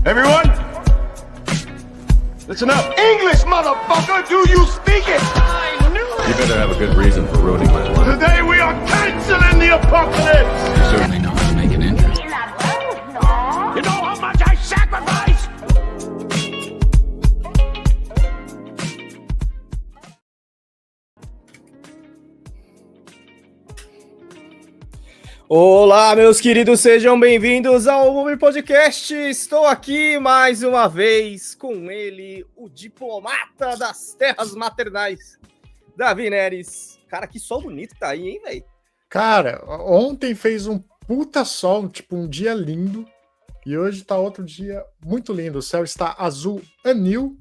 Everyone, listen up. English, motherfucker, do you speak it? You better have a good reason for ruining my life. Today we are canceling the apocalypse. You certainly know how to make an entrance. You know how much I sacrifice? Olá, meus queridos, sejam bem-vindos ao Movie Podcast. Estou aqui mais uma vez com ele, o diplomata das terras maternais, Davi Neres. Cara, que sol bonito tá aí, hein, velho? Cara, ontem fez um puta sol, tipo um dia lindo, e hoje tá outro dia muito lindo. O céu está azul anil.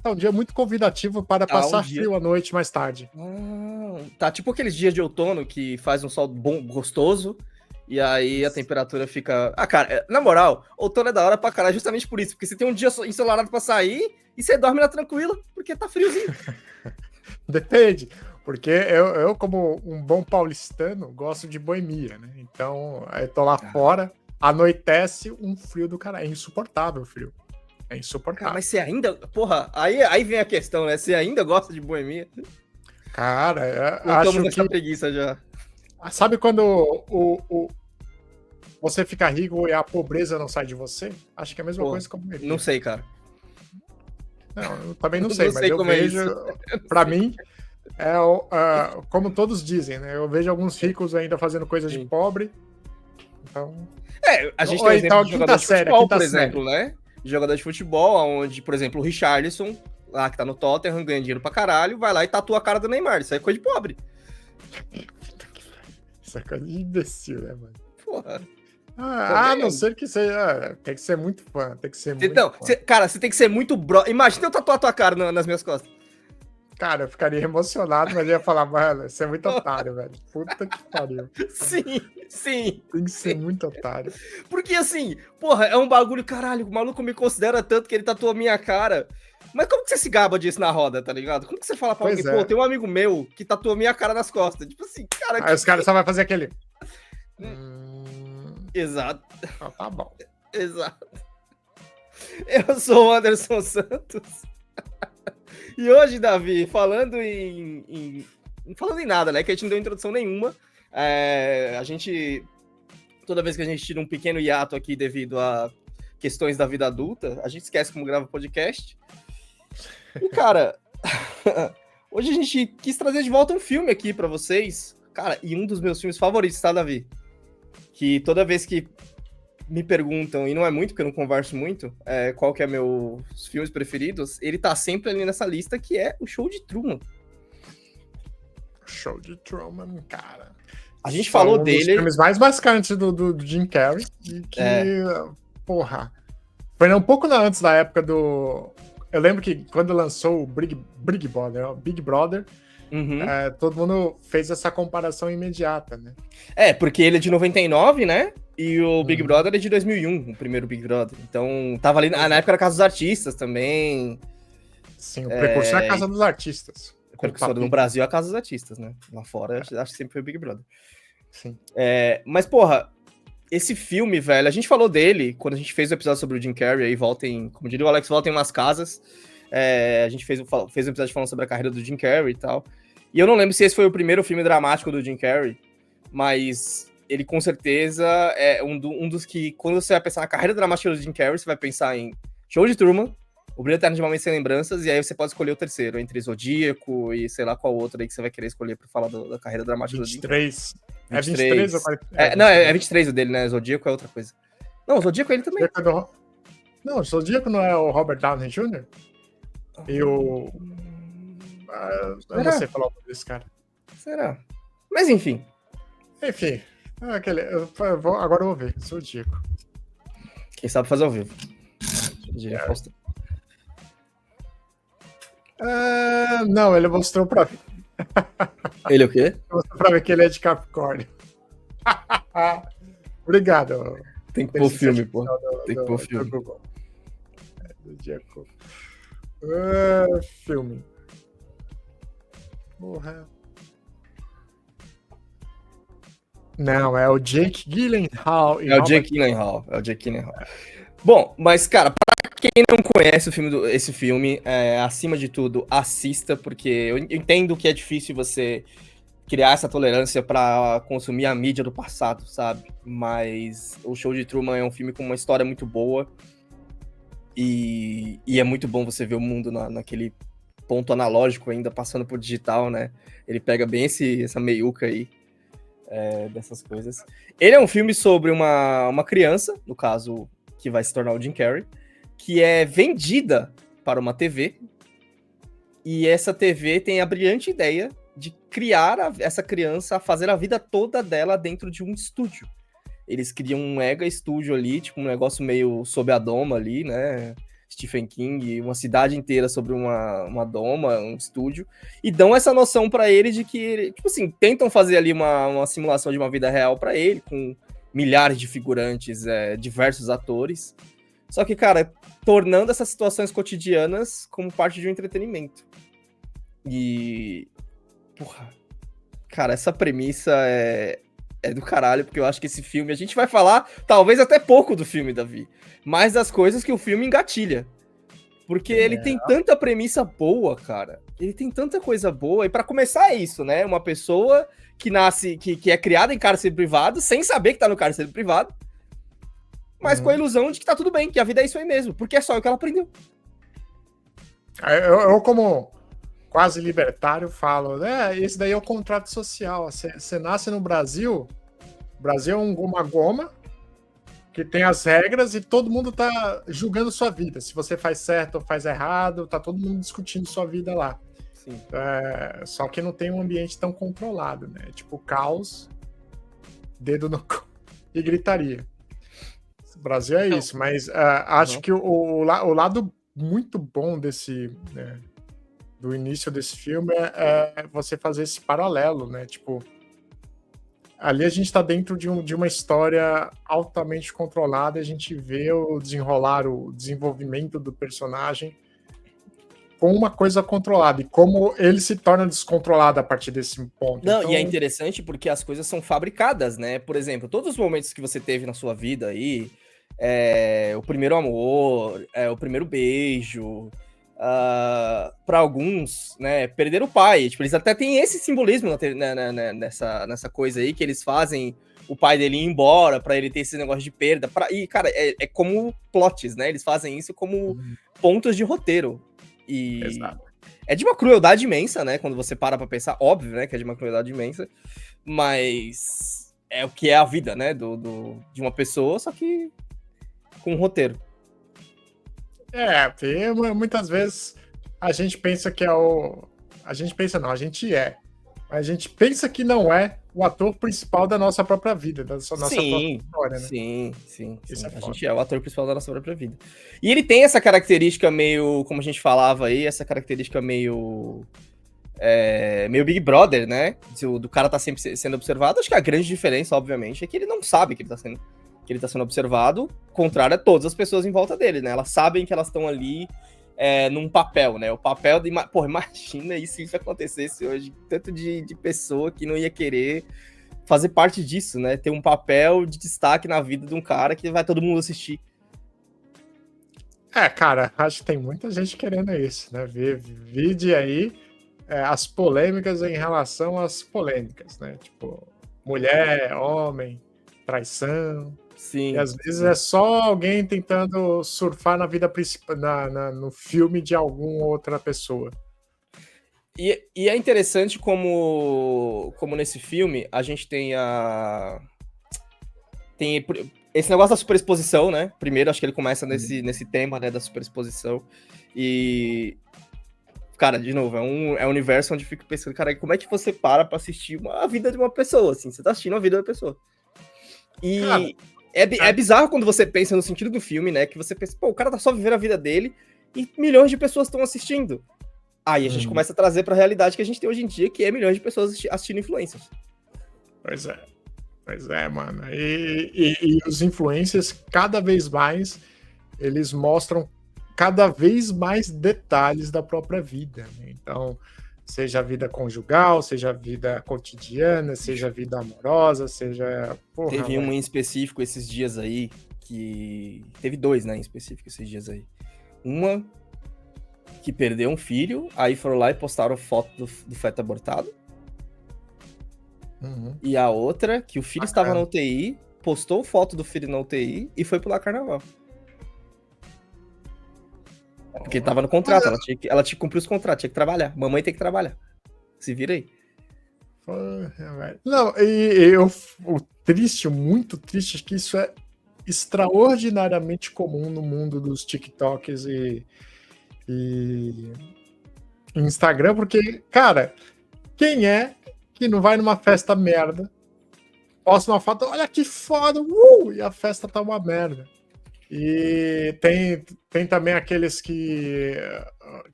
Tá um dia muito convidativo para passar frio à noite mais tarde. Tá tipo aqueles dias de outono que faz um sol bom, gostoso, e aí a temperatura fica... Ah, cara, na moral, outono é da hora pra caralho justamente por isso, porque você tem um dia ensolarado pra sair e você dorme na tranquila, porque tá friozinho. Depende, porque eu, como um bom paulistano, gosto de boemia, né? Então, eu tô lá fora, anoitece, um frio do caralho. É insuportável o frio. É insuportável. Cara, mas você ainda... Porra, aí vem a questão, né? Você ainda gosta de boemia? Cara, Estamos acho nessa que... preguiça já. Sabe quando você fica rico e a pobreza não sai de você? Acho que é a mesma coisa como ele. Não sei, cara. Não, eu também não sei, Não mas sei eu como é vejo, pra mim, como todos dizem, né? Eu vejo alguns ricos ainda fazendo coisas de pobre. Então... a gente Ou tem então exemplo de jogador de série, futebol, por quinta exemplo, né? Jogador de futebol, onde, por exemplo, o Richarlison, lá que tá no Tottenham, ganha dinheiro pra caralho, vai lá e tatua a cara do Neymar. Isso aí é coisa de pobre. Isso é coisa de imbecil, né, mano? Porra. A não ser que seja... Tem que ser muito fã, tem que ser muito Então, fã. cara, você tem que ser muito Imagina eu tatuar a tua cara nas minhas costas. Cara, eu ficaria emocionado, mas eu ia falar, mano, você é muito otário, velho. Puta que pariu. Sim. Tem que ser muito otário. Porque assim, porra, é um bagulho, caralho, o maluco me considera tanto que ele tatuou a minha cara. Mas como que você se gaba disso na roda, tá ligado? Como que você fala pra alguém, pô, tem um amigo meu que tatuou a minha cara nas costas? Tipo assim, cara... Aí os caras só vão fazer aquele... Exato. Tá bom. Exato. Eu sou o Anderson Santos. E hoje, Davi, falando em nada, né? Que a gente não deu introdução nenhuma. A gente... Toda vez que a gente tira um pequeno hiato aqui devido a questões da vida adulta, a gente esquece como grava podcast. E, cara, hoje a gente quis trazer de volta um filme aqui pra vocês. Cara, e um dos meus filmes favoritos, tá, Davi? Que toda vez que me perguntam, e não é muito, porque eu não converso muito, qual que é meus filmes preferidos, ele tá sempre ali nessa lista, que é o Show de Truman. Show de Truman, cara. A gente falou dele... Um dos filmes mais marcantes do Jim Carrey, e que, porra, foi um pouco antes da época do... Eu lembro que quando lançou o Big Brother, todo mundo fez essa comparação imediata, né? Porque ele é de 99, né? E o Big Brother é de 2001, o primeiro Big Brother. Então, tava ali na época da Casa dos Artistas também. Sim, o precursor é a Casa dos Artistas. O precursor no Brasil é a Casa dos Artistas, né? Lá fora, acho que sempre foi o Big Brother. Sim. Mas, porra, esse filme, velho, a gente falou dele quando a gente fez o episódio sobre o Jim Carrey, aí voltem, como diria o Alex, voltem umas casas. A gente fez um episódio falando sobre a carreira do Jim Carrey e tal. E eu não lembro se esse foi o primeiro filme dramático do Jim Carrey, mas ele com certeza é um dos que, quando você vai pensar na carreira dramática do Jim Carrey, você vai pensar em Show de Truman, O Brilho Eterno de uma Mente Sem Lembranças, e aí você pode escolher o terceiro, entre Zodíaco e sei lá qual outro aí que você vai querer escolher pra falar da carreira dramática do Jim Carrey. 23. É 23 ou 40? Não, é 23 o dele, né? Zodíaco é outra coisa. Não, o Zodíaco é ele também. Não, o Zodíaco não é o Robert Downey Jr.? E o... eu não sei falar o nome desse cara. Será? Mas enfim. Agora eu vou ver. Zodíaco. Quem sabe fazer ao vivo. Não, ele mostrou pra mim. Ele é o quê? Ele mostrou pra mim que ele é de Capricórnio. Obrigado. Tem que pôr filme, pô. Tem que pôr filme. Zodíaco. Filme. Porra. Não, é o Jake Gyllenhaal. É o Jake Gyllenhaal. É o Jake Gyllenhaal. Bom, mas, cara, pra quem não conhece esse filme, acima de tudo, assista, porque eu entendo que é difícil você criar essa tolerância pra consumir a mídia do passado, sabe? Mas o Show de Truman é um filme com uma história muito boa e é muito bom você ver o mundo naquele ponto analógico ainda, passando por digital, né? Ele pega bem essa meiuca aí dessas coisas. Ele é um filme sobre uma criança, no caso, que vai se tornar o Jim Carrey, que é vendida para uma TV, e essa TV tem a brilhante ideia de criar essa criança, fazer a vida toda dela dentro de um estúdio. Eles criam um mega estúdio ali, tipo um negócio meio sob a doma ali, né? Stephen King, uma cidade inteira sobre uma doma, um estúdio, e dão essa noção para ele de que, tipo assim, tentam fazer ali uma simulação de uma vida real para ele, com milhares de figurantes, diversos atores, só que, cara, tornando essas situações cotidianas como parte de um entretenimento. E, porra, cara, essa premissa é do caralho, porque eu acho que esse filme, a gente vai falar, talvez até pouco do filme, Davi, mas das coisas que o filme engatilha. Porque ele tem tanta premissa boa, cara. Ele tem tanta coisa boa. E pra começar é isso, né? Uma pessoa que nasce, que é criada em cárcere privado, sem saber que tá no cárcere privado, mas com a ilusão de que tá tudo bem, que a vida é isso aí mesmo, porque é só o que ela aprendeu. Eu como quase libertário, falo, esse daí é o contrato social. Você nasce no Brasil, o Brasil é um goma-goma, que tem as regras e todo mundo tá julgando sua vida. Se você faz certo ou faz errado, tá todo mundo discutindo sua vida lá. Sim. Só que não tem um ambiente tão controlado, né? Tipo, caos, dedo no cu e gritaria. O Brasil é isso, mas acho que o lado muito bom desse... né, do início desse filme é você fazer esse paralelo, né? Tipo, ali a gente está dentro de uma história altamente controlada, a gente vê o desenvolvimento do personagem com uma coisa controlada, e como ele se torna descontrolado a partir desse ponto. Não, então... E é interessante porque as coisas são fabricadas, né? Por exemplo, todos os momentos que você teve na sua vida aí, o primeiro amor, o primeiro beijo... para alguns, né, perder o pai. Tipo, eles até têm esse simbolismo nessa coisa aí, que eles fazem o pai dele ir embora para ele ter esse negócio de perda. E, cara, é como plots, né? Eles fazem isso como pontos de roteiro. E exato. É de uma crueldade imensa, né? Quando você para pra pensar, óbvio, né? Que é de uma crueldade imensa, mas é o que é a vida, né? De uma pessoa, só que com um roteiro. Muitas vezes a gente pensa que é o... A gente pensa não, a gente é. A gente pensa que não é o ator principal da nossa própria vida, da nossa própria história, né? Sim. A gente é o ator principal da nossa própria vida. E ele tem essa característica meio, como a gente falava aí, essa característica meio Big Brother, né? Do cara tá sempre sendo observado. Acho que a grande diferença, obviamente, é que ele não sabe que ele tá sendo observado, contrário a todas as pessoas em volta dele, né? Elas sabem que elas estão ali num papel, né? O papel de... Pô, imagina isso, se isso acontecesse hoje. Tanto de pessoa que não ia querer fazer parte disso, né? Ter um papel de destaque na vida de um cara que vai todo mundo assistir. Cara, acho que tem muita gente querendo isso, né? Vide aí as polêmicas em relação às polêmicas, né? Tipo, mulher, homem, traição... Sim. E às vezes é só alguém tentando surfar na vida principal, no filme de alguma outra pessoa. E é interessante como nesse filme a gente tem esse negócio da superexposição, né? Primeiro, acho que ele começa nesse tema, né, da superexposição. E, cara, de novo, é um universo onde eu fico pensando, cara, como é que você para pra assistir a vida de uma pessoa, assim? Você tá assistindo a vida da pessoa. E... Cara, é bizarro quando você pensa no sentido do filme, né? Que você pensa, pô, o cara tá só vivendo a vida dele e milhões de pessoas estão assistindo. Aí a gente começa a trazer pra realidade que a gente tem hoje em dia, que é milhões de pessoas assistindo influencers. Pois é, mano. E os influencers, cada vez mais, eles mostram cada vez mais detalhes da própria vida, né? Então, Seja a vida conjugal, seja a vida cotidiana, seja a vida amorosa, seja... Porra, Teve um velho. em específico esses dias aí, que... Teve dois, né, em específico esses dias aí. Uma que perdeu um filho, aí foram lá e postaram foto do feto abortado. Uhum. E a outra, que o filho estava na UTI, postou foto do filho na UTI e foi pular carnaval. Porque tava no contrato, ela tinha que cumprir os contratos, tinha que trabalhar. Mamãe tem que trabalhar. Se vira aí. Porra, velho. Não, e o triste, muito triste, é que isso é extraordinariamente comum no mundo dos TikToks e Instagram, porque, cara, quem é que não vai numa festa merda, posta uma foto, olha que foda, e a festa tá uma merda. E tem também aqueles que...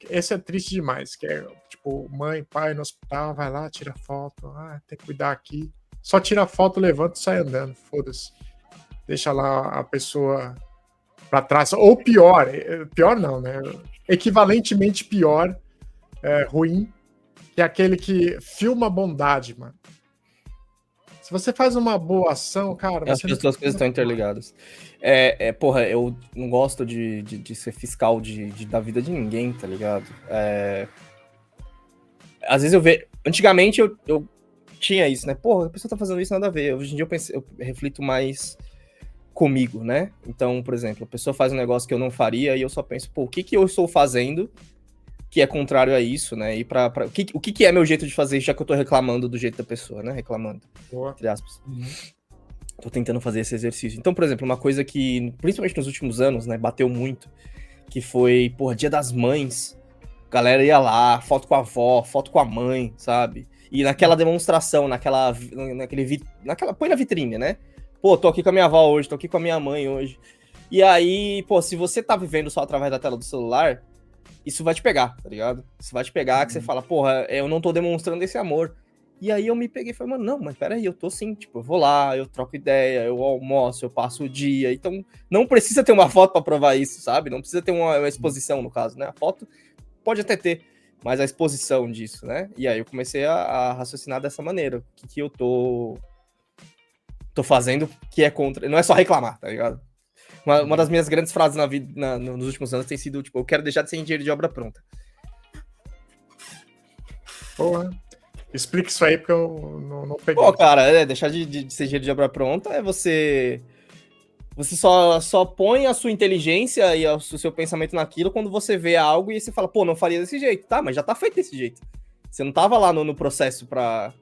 Esse é triste demais, que é tipo, mãe, pai no hospital, vai lá, tira foto, tem que cuidar aqui. Só tira foto, levanta e sai andando, foda-se. Deixa lá a pessoa pra trás. Ou pior não, né? Equivalentemente pior, ruim, que é aquele que filma a bondade, mano. Se você faz uma boa ação, cara... Eu acho que as duas coisas estão interligadas. Porra, eu não gosto de ser fiscal da vida de ninguém, tá ligado? Às vezes eu vejo... Antigamente eu tinha isso, né? Porra, a pessoa tá fazendo isso, nada a ver. Hoje em dia eu reflito mais comigo, né? Então, por exemplo, a pessoa faz um negócio que eu não faria e eu só penso, pô, o que eu estou fazendo que é contrário a isso, né? E o que é meu jeito de fazer, já que eu tô reclamando do jeito da pessoa, né? Reclamando, entre aspas. Tô tentando fazer esse exercício. Então, por exemplo, uma coisa que, principalmente nos últimos anos, né, bateu muito, que foi, porra, Dia das Mães, a galera ia lá, foto com a avó, foto com a mãe, sabe? E naquela demonstração, põe na vitrine, né? Pô, tô aqui com a minha avó hoje, tô aqui com a minha mãe hoje. E aí, pô, se você tá vivendo só através da tela do celular, isso vai te pegar, tá ligado? Isso vai te pegar, que você fala, porra, eu não tô demonstrando esse amor. E aí eu me peguei e falei, mano, não, mas peraí, eu tô sim, tipo, eu vou lá, eu troco ideia, eu almoço, eu passo o dia, então não precisa ter uma foto pra provar isso, sabe? Não precisa ter uma exposição, no caso, né? A foto pode até ter, mas a exposição disso, né? E aí eu comecei a raciocinar dessa maneira, o que eu tô fazendo que é contra... Não é só reclamar, tá ligado? Uma das minhas grandes frases na vida, nos últimos anos tem sido, tipo, eu quero deixar de ser engenheiro de obra pronta. Porra. Explica isso aí, porque eu não peguei. Pô, cara, deixar de ser engenheiro de obra pronta é você só põe a sua inteligência e o seu pensamento naquilo quando você vê algo e você fala, pô, não faria desse jeito. Tá, mas já tá feito desse jeito. Você não tava lá no processo pra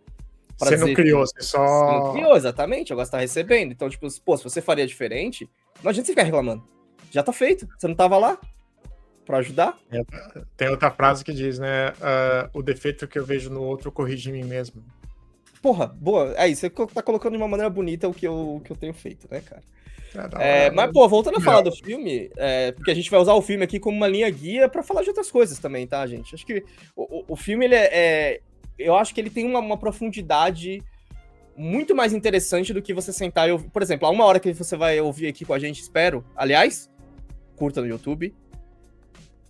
você não criou, você só... Você não criou, exatamente, agora você tá recebendo. Então, tipo, pô, se você faria diferente, não adianta você ficar reclamando. Já tá feito, você não tava lá pra ajudar. Tem outra frase que diz, né? O defeito que eu vejo no outro corrige em mim mesmo. Porra, boa. Aí, você tá colocando de uma maneira bonita o que eu tenho feito, né, cara? Mas, pô, voltando a falar do filme, porque a gente vai usar o filme aqui como uma linha guia pra falar de outras coisas também, tá, gente? Acho que o filme, ele eu acho que ele tem uma profundidade muito mais interessante do que você sentar e ouvir. Por exemplo, há uma hora que você vai ouvir aqui com a gente, espero. Aliás, curta no YouTube,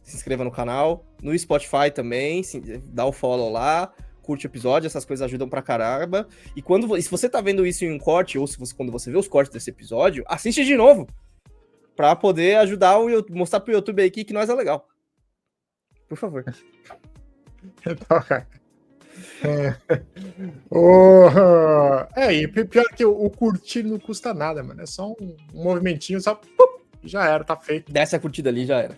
se inscreva no canal, no Spotify também, dá o follow lá, curte o episódio, essas coisas ajudam pra caramba. E se você tá vendo isso em um corte, ou quando você vê os cortes desse episódio, assiste de novo, pra poder ajudar mostrar pro YouTube aqui que nós é legal. Por favor. Então, cara. E pior que o curtir não custa nada, mano. É só um movimentinho, só já era, tá feito. Desce a curtida ali, já era.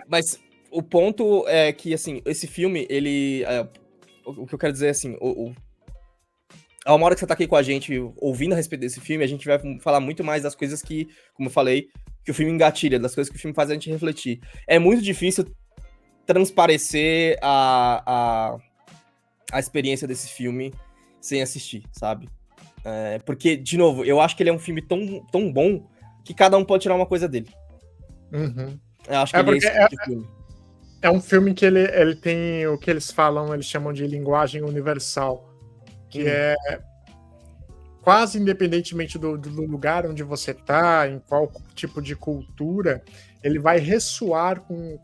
Mas o ponto é que, assim, esse filme, ele... o que eu quero dizer é assim, a uma hora que você tá aqui com a gente ouvindo a respeito desse filme, a gente vai falar muito mais das coisas que, como eu falei, que o filme engatilha, das coisas que o filme faz a gente refletir. É muito difícil transparecer a experiência desse filme sem assistir, sabe? Porque, de novo, eu acho que ele é um filme tão bom que cada um pode tirar uma coisa dele. Uhum. Eu acho que ele é esse tipo de filme. É um filme que ele tem o que eles chamam de linguagem universal, que é quase independentemente do lugar onde você tá, em qual tipo de cultura, ele vai ressoar com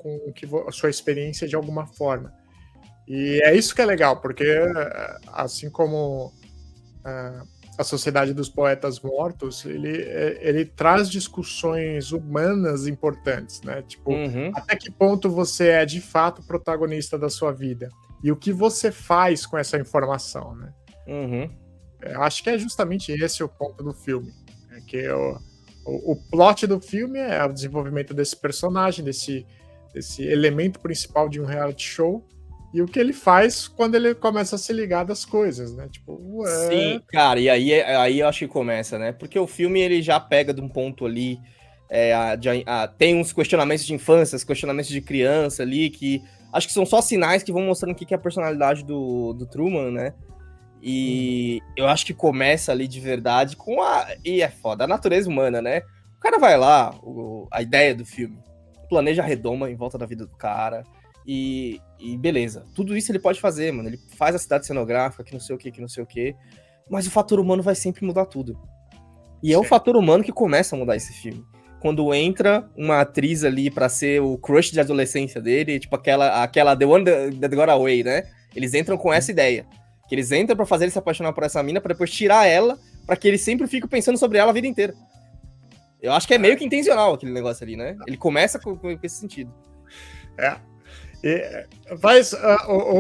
a sua experiência de alguma forma. E é isso que é legal, porque assim como a Sociedade dos Poetas Mortos, ele traz discussões humanas importantes, né? Tipo, Uhum, até que ponto você é de fato protagonista da sua vida? E o que você faz com essa informação, né? uhum. Eu acho que é justamente esse o ponto do filme. É que o plot do filme é o desenvolvimento desse personagem, desse elemento principal de um reality show, e o que ele faz quando ele começa a se ligar das coisas, né? Tipo, Sim, cara, e aí eu acho que começa, né? Porque o filme ele já pega de um ponto ali. Tem uns questionamentos de infância, questionamentos de criança ali, que acho que são só sinais que vão mostrando o que é a personalidade do Truman, né? E eu acho que começa ali de verdade com E é foda, a natureza humana, né? O cara vai lá, a ideia do filme, planeja a redoma em volta da vida do cara. E beleza, tudo isso ele pode fazer, mano. Ele faz a cidade cenográfica, que não sei o que, que não sei o que. Mas o fator humano vai sempre mudar tudo. E é o Sim. fator humano que começa a mudar esse filme. Quando entra uma atriz ali pra ser o crush de adolescência dele, tipo aquela The One That Got Away, né? Eles entram com essa ideia. Que eles entram pra fazer ele se apaixonar por essa mina, pra depois tirar ela, pra que ele sempre fique pensando sobre ela a vida inteira. Eu acho que é meio que intencional aquele negócio ali, né? Ele começa com esse sentido. Mas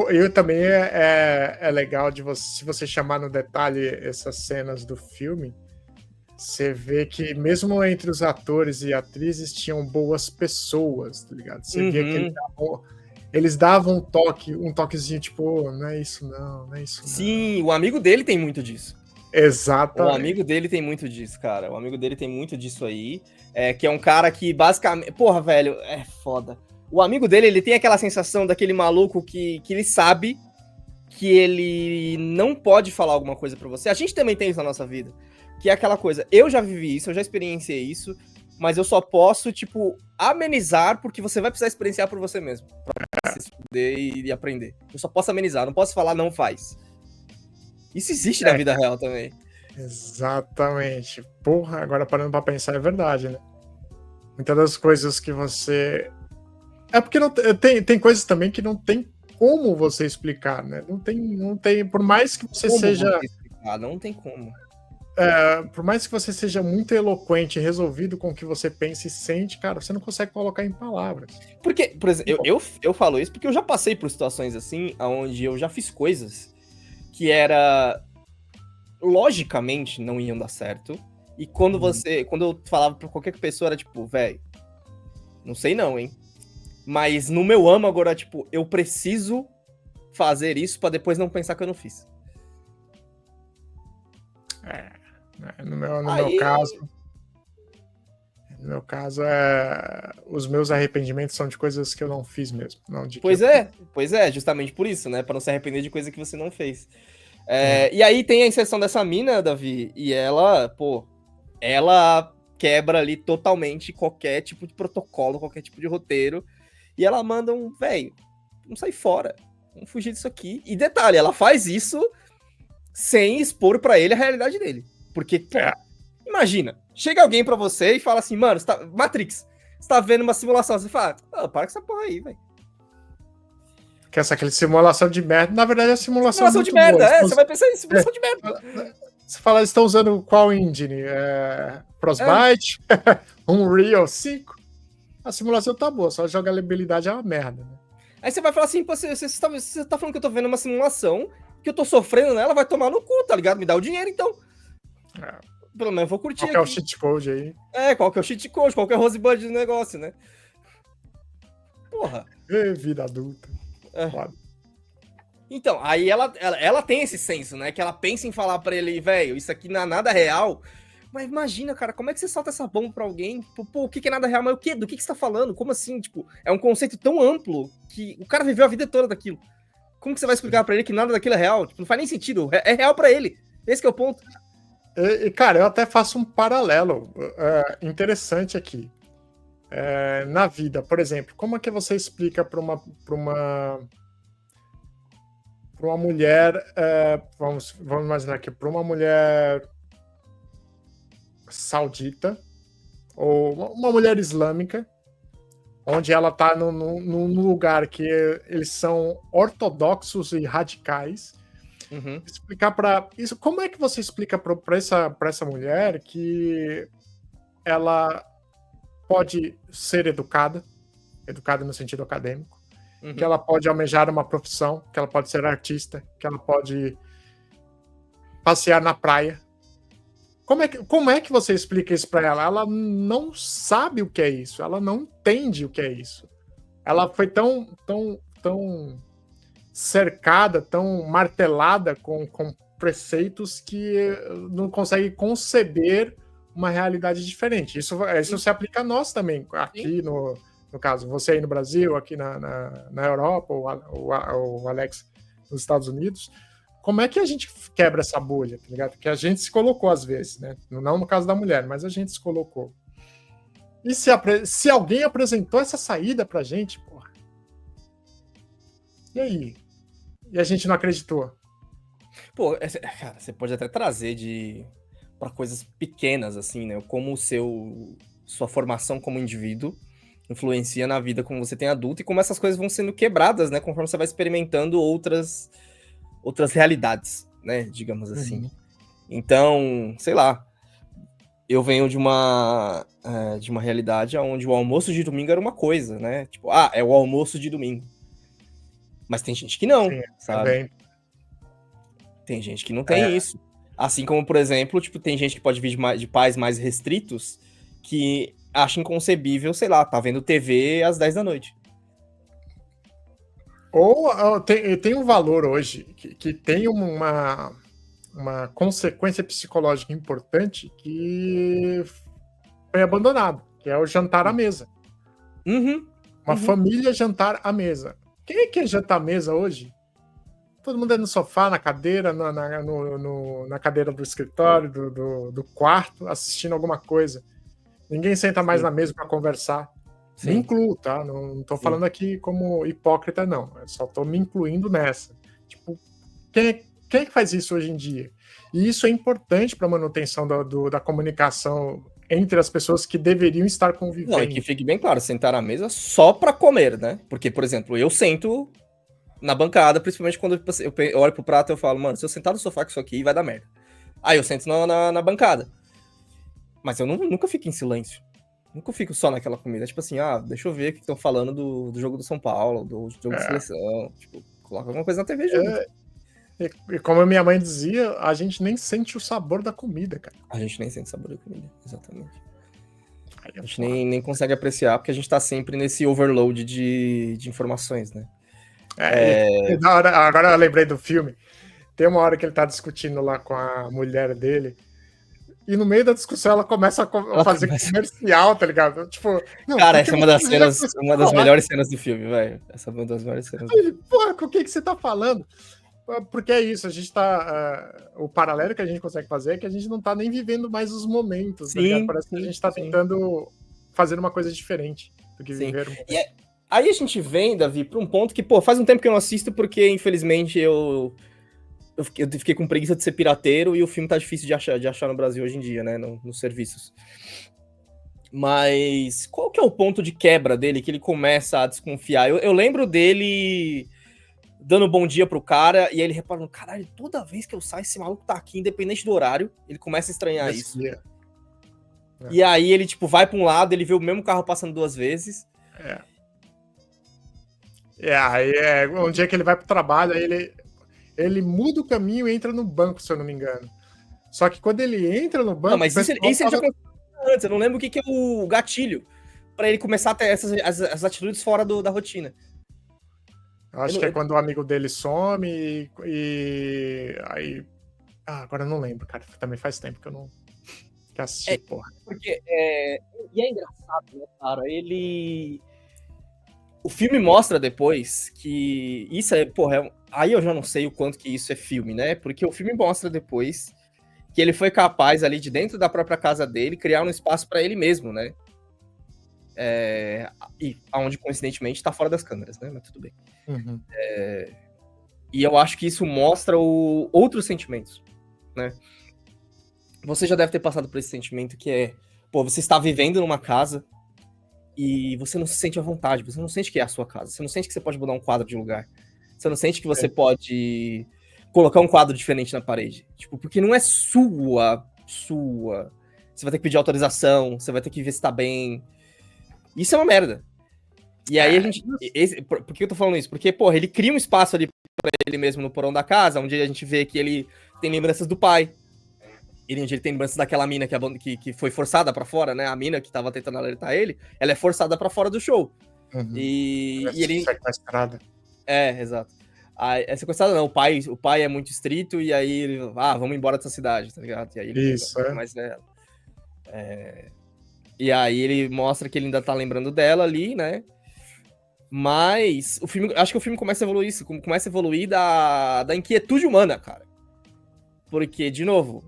eu também é legal de você, se você chamar no detalhe essas cenas do filme, você vê que mesmo entre os atores e atrizes tinham boas pessoas, tá ligado? Você via que eles davam um toquezinho, tipo, não é isso não é isso não. Sim, o amigo dele tem muito disso. Exatamente. O amigo dele tem muito disso, cara. O amigo dele tem muito disso aí. Que é um cara que basicamente. Porra, velho, é foda. O amigo dele, ele tem aquela sensação daquele maluco que ele sabe que ele não pode falar alguma coisa pra você. A gente também tem isso na nossa vida. Que é aquela coisa, eu já vivi isso, eu já experienciei isso, mas eu só posso, tipo, amenizar porque você vai precisar experienciar por você mesmo. Pra se fuder e aprender. Eu só posso amenizar, não posso falar não faz. Isso existe na vida real também. Exatamente. Porra, agora parando pra pensar, é verdade, né? Muitas das coisas que você... É porque não tem coisas também que não tem como você explicar, né? Não tem, por mais que você seja... Não tem como. Por mais que você seja muito eloquente e resolvido com o que você pensa e sente, cara, você não consegue colocar em palavras. Porque, por exemplo, eu falo isso porque eu já passei por situações assim, onde eu já fiz coisas que logicamente não iam dar certo. E quando eu falava pra qualquer pessoa, era tipo, velho, não sei não, hein? Mas no meu âmago era tipo, eu preciso fazer isso pra depois não pensar que eu não fiz. No meu caso, os meus arrependimentos são de coisas que eu não fiz mesmo. Não de Pois é, justamente por isso, né? Pra não se arrepender de coisa que você não fez. E aí tem a inserção dessa mina, Davi, e ela quebra ali totalmente qualquer tipo de protocolo, qualquer tipo de roteiro, e ela manda velho, vamos sair fora, vamos fugir disso aqui. E detalhe, ela faz isso sem expor pra ele a realidade dele. Porque, imagina, chega alguém pra você e fala assim, mano, Matrix, você tá vendo uma simulação, você fala, para com essa porra aí, velho. Que essa aquela simulação de merda, na verdade é simulação de merda, você vai pensar em simulação de merda. Você fala, eles estão usando qual engine? Frostbite? Unreal 5? A simulação tá boa, só a jogabilidade é uma merda, né? Aí você vai falar assim, pô, você tá falando que eu tô vendo uma simulação, que eu tô sofrendo nela, vai tomar no cu, tá ligado? Me dá o dinheiro, então. Pelo menos eu vou curtir. Qual que é o cheat code aí? Qual que é o cheat code, qual que é o rosebud do negócio, né? Porra. Vida adulta. Claro. Então, aí ela tem esse senso, né? Que ela pensa em falar pra ele, velho, isso aqui não é nada real. Mas imagina, cara, como é que você solta essa bomba pra alguém? Pô, o que é nada real? Mas o quê? Do que você tá falando? Como assim? Tipo, é um conceito tão amplo que o cara viveu a vida toda daquilo. Como que você vai explicar pra ele que nada daquilo é real? Tipo, não faz nem sentido. É real pra ele. Esse que é o ponto. Cara, eu até faço um paralelo interessante aqui. Na vida, por exemplo, como é que você explica para uma mulher, vamos imaginar aqui, para uma mulher saudita ou uma mulher islâmica, onde ela tá num lugar que eles são ortodoxos e radicais. Explicar para isso, como é que você explica para essa mulher que ela pode ser educada no sentido acadêmico, que ela pode almejar uma profissão, que ela pode ser artista, que ela pode passear na praia? Como é que você explica isso para ela? Ela não sabe o que é isso, ela não entende o que é isso. Ela foi tão cercada, tão martelada com preceitos que não consegue conceber uma realidade diferente. Isso se aplica a nós também, aqui no caso, você aí no Brasil, aqui na Europa, o Alex nos Estados Unidos. Como é que a gente quebra essa bolha, tá ligado? Que a gente se colocou às vezes, né? Não no caso da mulher, mas a gente se colocou. E se alguém apresentou essa saída pra gente, porra? E aí? E a gente não acreditou? Pô, cara, você pode até trazer para coisas pequenas, assim, né? Como sua formação como indivíduo influencia na vida como você tem adulto e como essas coisas vão sendo quebradas, né? Conforme você vai experimentando outras realidades, né? Digamos assim. Então, sei lá, eu venho de uma realidade onde o almoço de domingo era uma coisa, né? Tipo, é o almoço de domingo. Mas tem gente que não, sabe? Também. Tem gente que não tem isso. Assim como, por exemplo, tipo, tem gente que pode vir de pais mais restritos que acha inconcebível, sei lá, tá vendo TV às 10 da noite. Ou tem um valor hoje que tem uma consequência psicológica importante que foi abandonado, que é o jantar à mesa. Uma família jantar à mesa. Quem é que janta à mesa hoje? Todo mundo é no sofá, na cadeira, na cadeira do escritório, do quarto, assistindo alguma coisa. Ninguém senta mais na mesa para conversar. Me incluo, tá? Não tô falando aqui como hipócrita, não. Eu só tô me incluindo nessa. Tipo, quem é que faz isso hoje em dia? E isso é importante para a manutenção da comunicação entre as pessoas que deveriam estar convivendo. Não, e que fique bem claro, sentar à mesa só para comer, né? Porque, por exemplo, eu sento na bancada, principalmente quando eu olho pro prato e eu falo, mano, se eu sentar no sofá com isso aqui, vai dar merda. Aí eu sento na bancada. Mas eu nunca fico em silêncio. Nunca fico só naquela comida. Tipo assim, deixa eu ver o que estão falando do jogo do São Paulo, do jogo de seleção. Tipo, coloca alguma coisa na TV junto. E como a minha mãe dizia, a gente nem sente o sabor da comida, cara. A gente nem sente o sabor da comida, exatamente. A gente nem consegue apreciar, porque a gente tá sempre nesse overload de informações, né? Agora eu lembrei do filme. Tem uma hora que ele tá discutindo lá com a mulher dele. E no meio da discussão ela começa a fazer comercial, tá ligado? Tipo, não, cara, essa é uma das melhores cenas do filme, velho. Essa é uma das melhores cenas. Porra, com o que você tá falando? Porque é isso, a gente tá. O paralelo que a gente consegue fazer é que a gente não tá nem vivendo mais os momentos, tá ligado? Parece que a gente tá tentando fazer uma coisa diferente do que viver. Aí a gente vem, Davi, pra um ponto que, faz um tempo que eu não assisto, porque, infelizmente, eu fiquei com preguiça de ser pirateiro e o filme tá difícil de achar no Brasil hoje em dia, né? Nos serviços. Mas qual que é o ponto de quebra dele, que ele começa a desconfiar? Eu lembro dele dando bom dia pro cara e aí ele reparando, caralho, toda vez que eu saio, esse maluco tá aqui, independente do horário, ele começa a estranhar isso. E aí ele, tipo, vai pra um lado, ele vê o mesmo carro passando 2 vezes. Aí um dia que ele vai pro trabalho, aí ele muda o caminho e entra no banco, se eu não me engano. Só que quando ele entra no banco... Não, mas isso ele já aconteceu antes, eu não lembro o que é o gatilho pra ele começar a ter essas atitudes fora da rotina. Acho que é quando o amigo dele some e aí... agora eu não lembro, cara. Também faz tempo que eu não assisti, porra. Porque e é engraçado, né, cara? O filme mostra depois que isso aí eu já não sei o quanto que isso é filme, né? Porque o filme mostra depois que ele foi capaz ali de dentro da própria casa dele criar um espaço para ele mesmo, né? E onde coincidentemente tá fora das câmeras, né? Mas tudo bem. E eu acho que isso mostra outros sentimentos, né? Você já deve ter passado por esse sentimento que você está vivendo numa casa e você não se sente à vontade, você não sente que é a sua casa, você não sente que você pode mudar um quadro de lugar, você não sente que você pode colocar um quadro diferente na parede, tipo, porque não é sua. Você vai ter que pedir autorização, você vai ter que ver se tá bem. Isso é uma merda. E aí a gente... por que eu tô falando isso? Porque, porra, ele cria um espaço ali pra ele mesmo no porão da casa, onde a gente vê que ele tem lembranças do pai. Onde ele tem lembranças daquela mina que foi forçada pra fora, né? A mina que tava tentando alertar ele, ela é forçada pra fora do show. Uhum. E ele... Sequestrada. Exato. É sequestrada não, o pai é muito estrito e aí ele... vamos embora dessa cidade, tá ligado? E aí ele Isso, mais nela. E aí ele mostra que ele ainda tá lembrando dela ali, né? Mas o filme, acho que o filme começa a evoluir isso, começa a evoluir da inquietude humana, cara. Porque, de novo,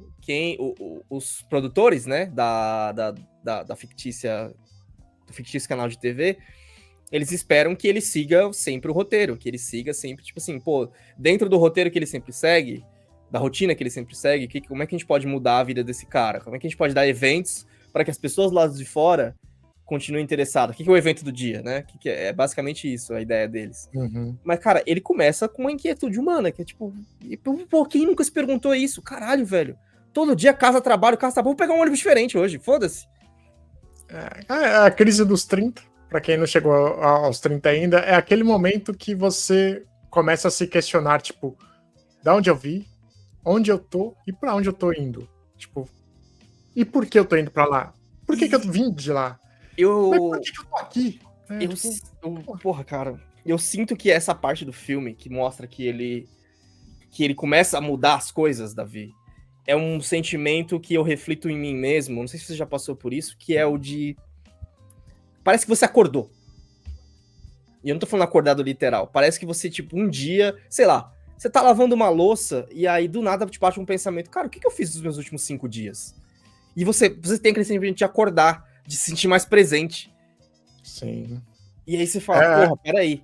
os produtores, né, do fictício canal de TV, eles esperam que ele siga sempre o roteiro, que ele siga sempre, tipo assim, pô, dentro do roteiro que ele sempre segue, da rotina que ele sempre segue, como é que a gente pode mudar a vida desse cara? Como é que a gente pode dar eventos para que as pessoas lá de fora continuem interessadas? O que é o evento do dia, né? É basicamente isso, a ideia deles. Uhum. Mas, cara, ele começa com uma inquietude humana, que é tipo, pô, quem nunca se perguntou isso? Caralho, velho. Todo dia casa, trabalho, vou pegar um ônibus diferente hoje, foda-se. A crise dos 30, pra quem não chegou aos 30 ainda, é aquele momento que você começa a se questionar, tipo, da onde eu vi, onde eu tô e pra onde eu tô indo. Tipo, e por que eu tô indo pra lá? Por que eu vim de lá? Mas por que eu tô aqui? Porra, cara, eu sinto que essa parte do filme que mostra que ele começa a mudar as coisas, Davi, é um sentimento que eu reflito em mim mesmo, não sei se você já passou por isso, que é o de... Parece que você acordou. E eu não tô falando acordado literal, parece que você, tipo, um dia, sei lá, você tá lavando uma louça e aí do nada te bate um pensamento, cara, o que eu fiz nos meus últimos 5 dias? E você tem aquele sentimento de acordar, de se sentir mais presente. Sim. E aí você fala, porra, peraí.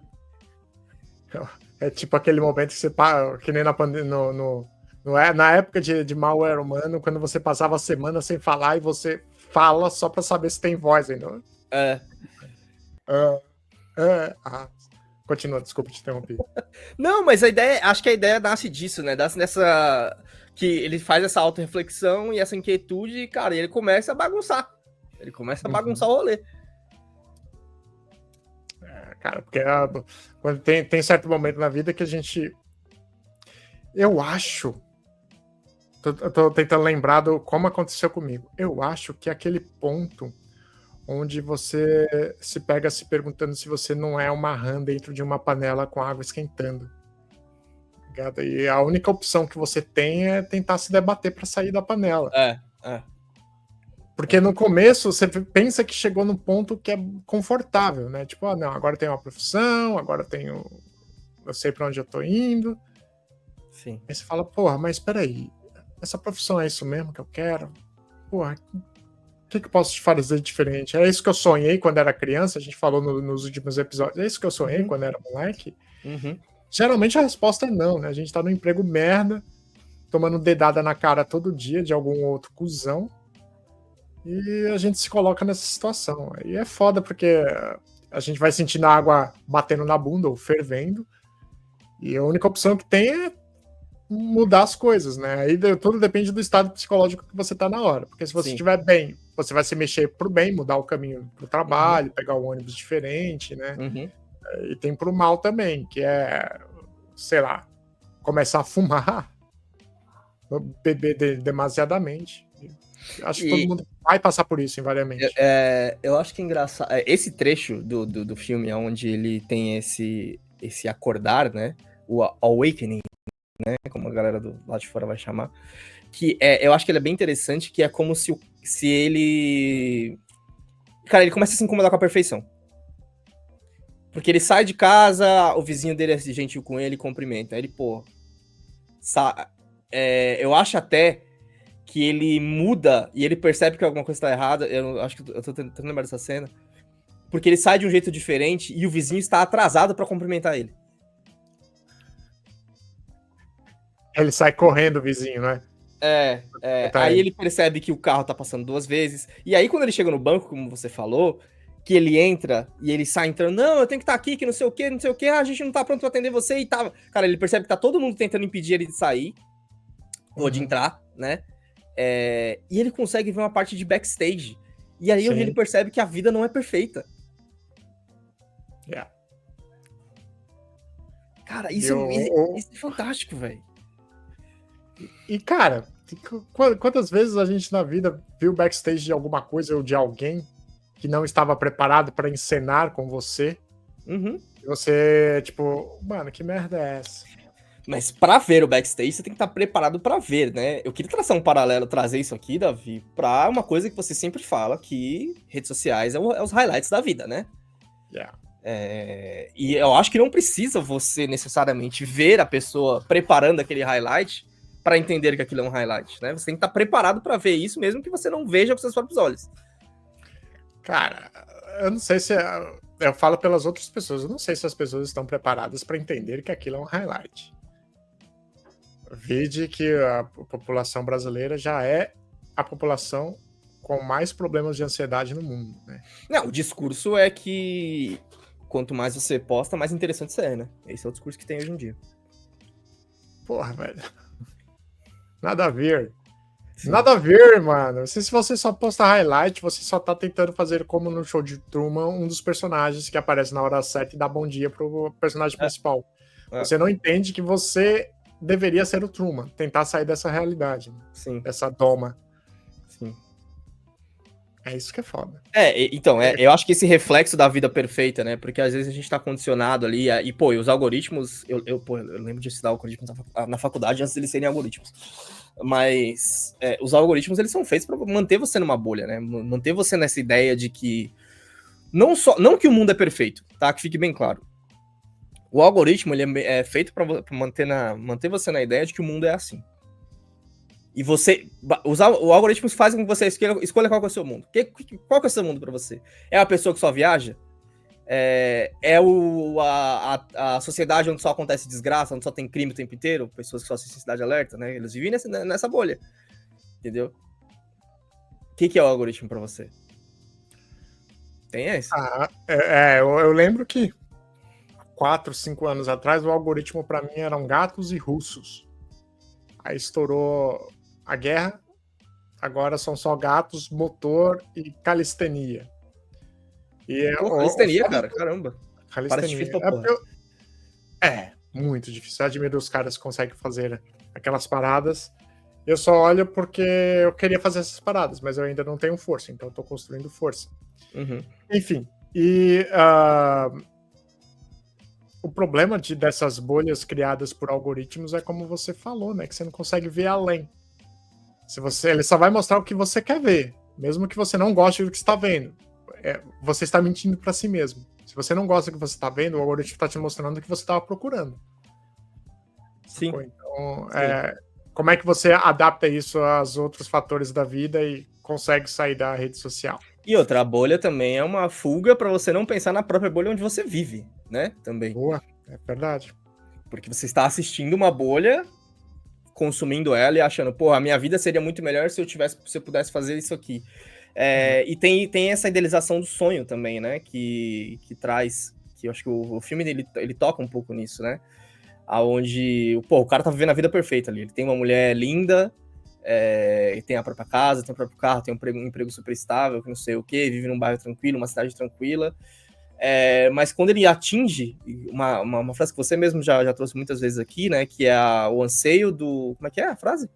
É tipo aquele momento que você que nem na época de malware humano, quando você passava a semana sem falar e você fala só pra saber se tem voz ainda. Continua, desculpa te interromper. Não, mas acho que a ideia nasce disso, né? Nasce nessa... Que ele faz essa auto-reflexão e essa inquietude, e, cara, ele começa a bagunçar. Ele começa a bagunçar o rolê. Cara, porque quando tem certo momento na vida que a gente... Eu acho... Eu tô tentando lembrar como aconteceu comigo. Eu acho que é aquele ponto onde você se pega se perguntando se você não é uma rã dentro de uma panela com água esquentando. E a única opção que você tem é tentar se debater para sair da panela. Porque no começo você pensa que chegou num ponto que é confortável, né? Tipo, não, agora eu tenho uma profissão, agora eu sei para onde eu tô indo. Sim. Aí você fala, porra, mas espera aí, essa profissão é isso mesmo que eu quero? Porra, o que eu posso fazer diferente? É isso que eu sonhei quando era criança, a gente falou nos últimos episódios, é isso que eu sonhei quando era moleque? Geralmente a resposta é não, né? A gente tá num emprego merda, tomando dedada na cara todo dia de algum outro cuzão, e a gente se coloca nessa situação. Aí é foda porque a gente vai sentindo a água batendo na bunda ou fervendo, e a única opção que tem é mudar as coisas, né? Aí tudo depende do estado psicológico que você tá na hora. Porque se você estiver bem, você vai se mexer pro bem, mudar o caminho pro trabalho, pegar um ônibus diferente, né? E tem pro mal também, que é, sei lá, começar a fumar, beber demasiadamente. Acho que todo mundo vai passar por isso, invariavelmente. Eu acho que é engraçado. Esse trecho do filme, onde ele tem esse acordar, né? O awakening, né? Como a galera do lado de fora vai chamar. Que eu acho que ele é bem interessante, que é como se ele... Cara, ele começa a se incomodar com a perfeição. Porque ele sai de casa, o vizinho dele é gentil com ele, cumprimenta. Aí ele, pô... eu acho até que ele muda e ele percebe que alguma coisa tá errada. Eu acho que eu tô tentando lembrar dessa cena. Porque ele sai de um jeito diferente e o vizinho está atrasado pra cumprimentar ele. Ele sai correndo, o vizinho, né? Aí ele percebe que o carro tá passando 2 vezes. E aí, quando ele chega no banco, como você falou, que ele entra e ele sai entrando, não, eu tenho que estar aqui, que não sei o que, a gente não tá pronto pra atender você e tá. Cara, ele percebe que tá todo mundo tentando impedir ele de sair, ou de entrar, né? E ele consegue ver uma parte de backstage. E aí onde ele percebe que a vida não é perfeita. Yeah. Cara, isso é fantástico, velho. E, cara, quantas vezes a gente na vida viu backstage de alguma coisa ou de alguém que não estava preparado para encenar com você? Uhum. E você, tipo, mano, que merda é essa? Mas pra ver o backstage, você tem que estar preparado pra ver, né? Eu queria traçar um paralelo, trazer isso aqui, Davi, pra uma coisa que você sempre fala, que redes sociais é os highlights da vida, né? Yeah. E eu acho que não precisa você necessariamente ver a pessoa preparando aquele highlight pra entender que aquilo é um highlight, né? Você tem que estar preparado pra ver isso, mesmo que você não veja com seus próprios olhos. Cara, eu não sei se... Eu falo pelas outras pessoas, eu não sei se as pessoas estão preparadas pra entender que aquilo é um highlight. Vide que a população brasileira já é a população com mais problemas de ansiedade no mundo, né? Não, o discurso é que quanto mais você posta, mais interessante você é, né? Esse é o discurso que tem hoje em dia. Porra, velho. Nada a ver. Sim. Nada a ver, mano. Se você só posta highlight, você só tá tentando fazer como no show de Truman, um dos personagens que aparece na hora certa e dá bom dia pro personagem principal. Você não entende que você deveria ser o Truman, tentar sair dessa realidade, Sim. dessa doma. Sim. É isso que é foda. Então, eu acho que esse reflexo da vida perfeita, né? Porque às vezes a gente tá condicionado ali, e os algoritmos, eu lembro de estudar algoritmos na faculdade antes de eles serem algoritmos. Mas os algoritmos, eles são feitos para manter você numa bolha, né? Manter você nessa ideia de que não que o mundo é perfeito, tá? Que fique bem claro. O algoritmo, ele é feito para manter você na ideia de que o mundo é assim. E os algoritmos fazem com que você escolha qual que é o seu mundo. Qual que é o seu mundo para você? É a pessoa que só viaja? A sociedade onde só acontece desgraça, onde só tem crime o tempo inteiro? Pessoas que só assistem Cidade Alerta, né? Eles vivem nessa bolha. Entendeu? O que é o algoritmo para você? Tem esse? Eu lembro que 4, 5 anos atrás, o algoritmo para mim eram gatos e russos. Aí estourou a guerra, agora são só gatos, motor e calistenia. Calistenia, cara, caramba. Calistenia. Muito difícil. Eu admiro os caras que conseguem fazer aquelas paradas. Eu só olho porque eu queria fazer essas paradas, mas eu ainda não tenho força, então eu tô construindo força. Uhum. Enfim, o problema dessas bolhas criadas por algoritmos é como você falou, né? Que você não consegue ver além. Ele só vai mostrar o que você quer ver, mesmo que você não goste do que está vendo. Você está mentindo para si mesmo. Se você não gosta do que você está vendo, o algoritmo está te mostrando o que você estava procurando. Sim. Então, como é que você adapta isso aos outros fatores da vida e consegue sair da rede social? E outra, a bolha também é uma fuga para você não pensar na própria bolha onde você vive, né? Também. Boa, é verdade. Porque você está assistindo uma bolha, consumindo ela e achando, pô, a minha vida seria muito melhor se eu pudesse fazer isso aqui. E tem essa idealização do sonho também, né? Que traz, que eu acho que o filme ele toca um pouco nisso, né? Aonde, o cara tá vivendo a vida perfeita ali. Ele tem uma mulher linda, tem a própria casa, tem o próprio carro, tem um emprego super estável, que não sei o quê, vive num bairro tranquilo, uma cidade tranquila. Mas quando ele atinge uma frase que você mesmo já trouxe muitas vezes aqui, né? Que é o anseio do... Como é que é a frase?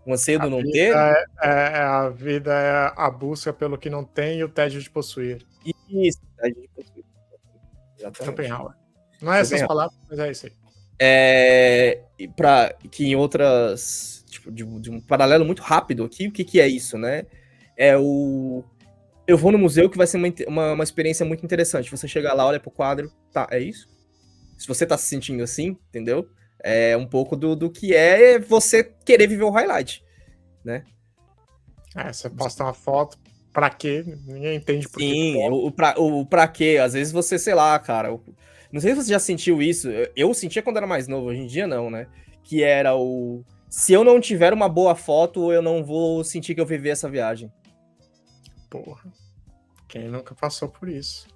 O anseio do não ter? A vida é a busca pelo que não tem e o tédio de possuir. Isso, tédio de possuir. Schopenhauer. Não é essas palavras, mas é isso aí. Que em outras... Tipo, de um paralelo muito rápido aqui, o que é isso, né? Eu vou no museu que vai ser uma experiência muito interessante. Você chega lá, olha pro quadro, tá, é isso? Se você tá se sentindo assim, entendeu? É um pouco do que é você querer viver o highlight, né? Você posta uma foto, pra quê? Ninguém entende por quê. Sim, o pra quê? Às vezes você, sei lá, cara... Não sei se você já sentiu isso. Eu sentia quando era mais novo, hoje em dia não, né? Que era se eu não tiver uma boa foto, eu não vou sentir que eu vivi essa viagem. Porra. Quem nunca passou por isso?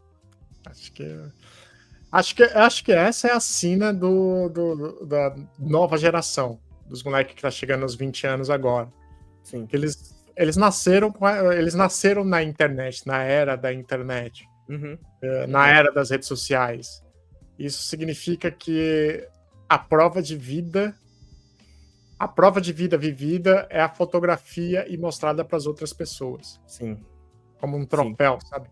Acho que essa é a sina da nova geração, dos moleques que tá chegando aos 20 anos agora. Sim. Eles nasceram na internet, na era da internet, Uhum. na era das redes sociais. Isso significa que a prova de vida vivida é a fotografia e mostrada para as outras pessoas, Sim. como um troféu, sabe?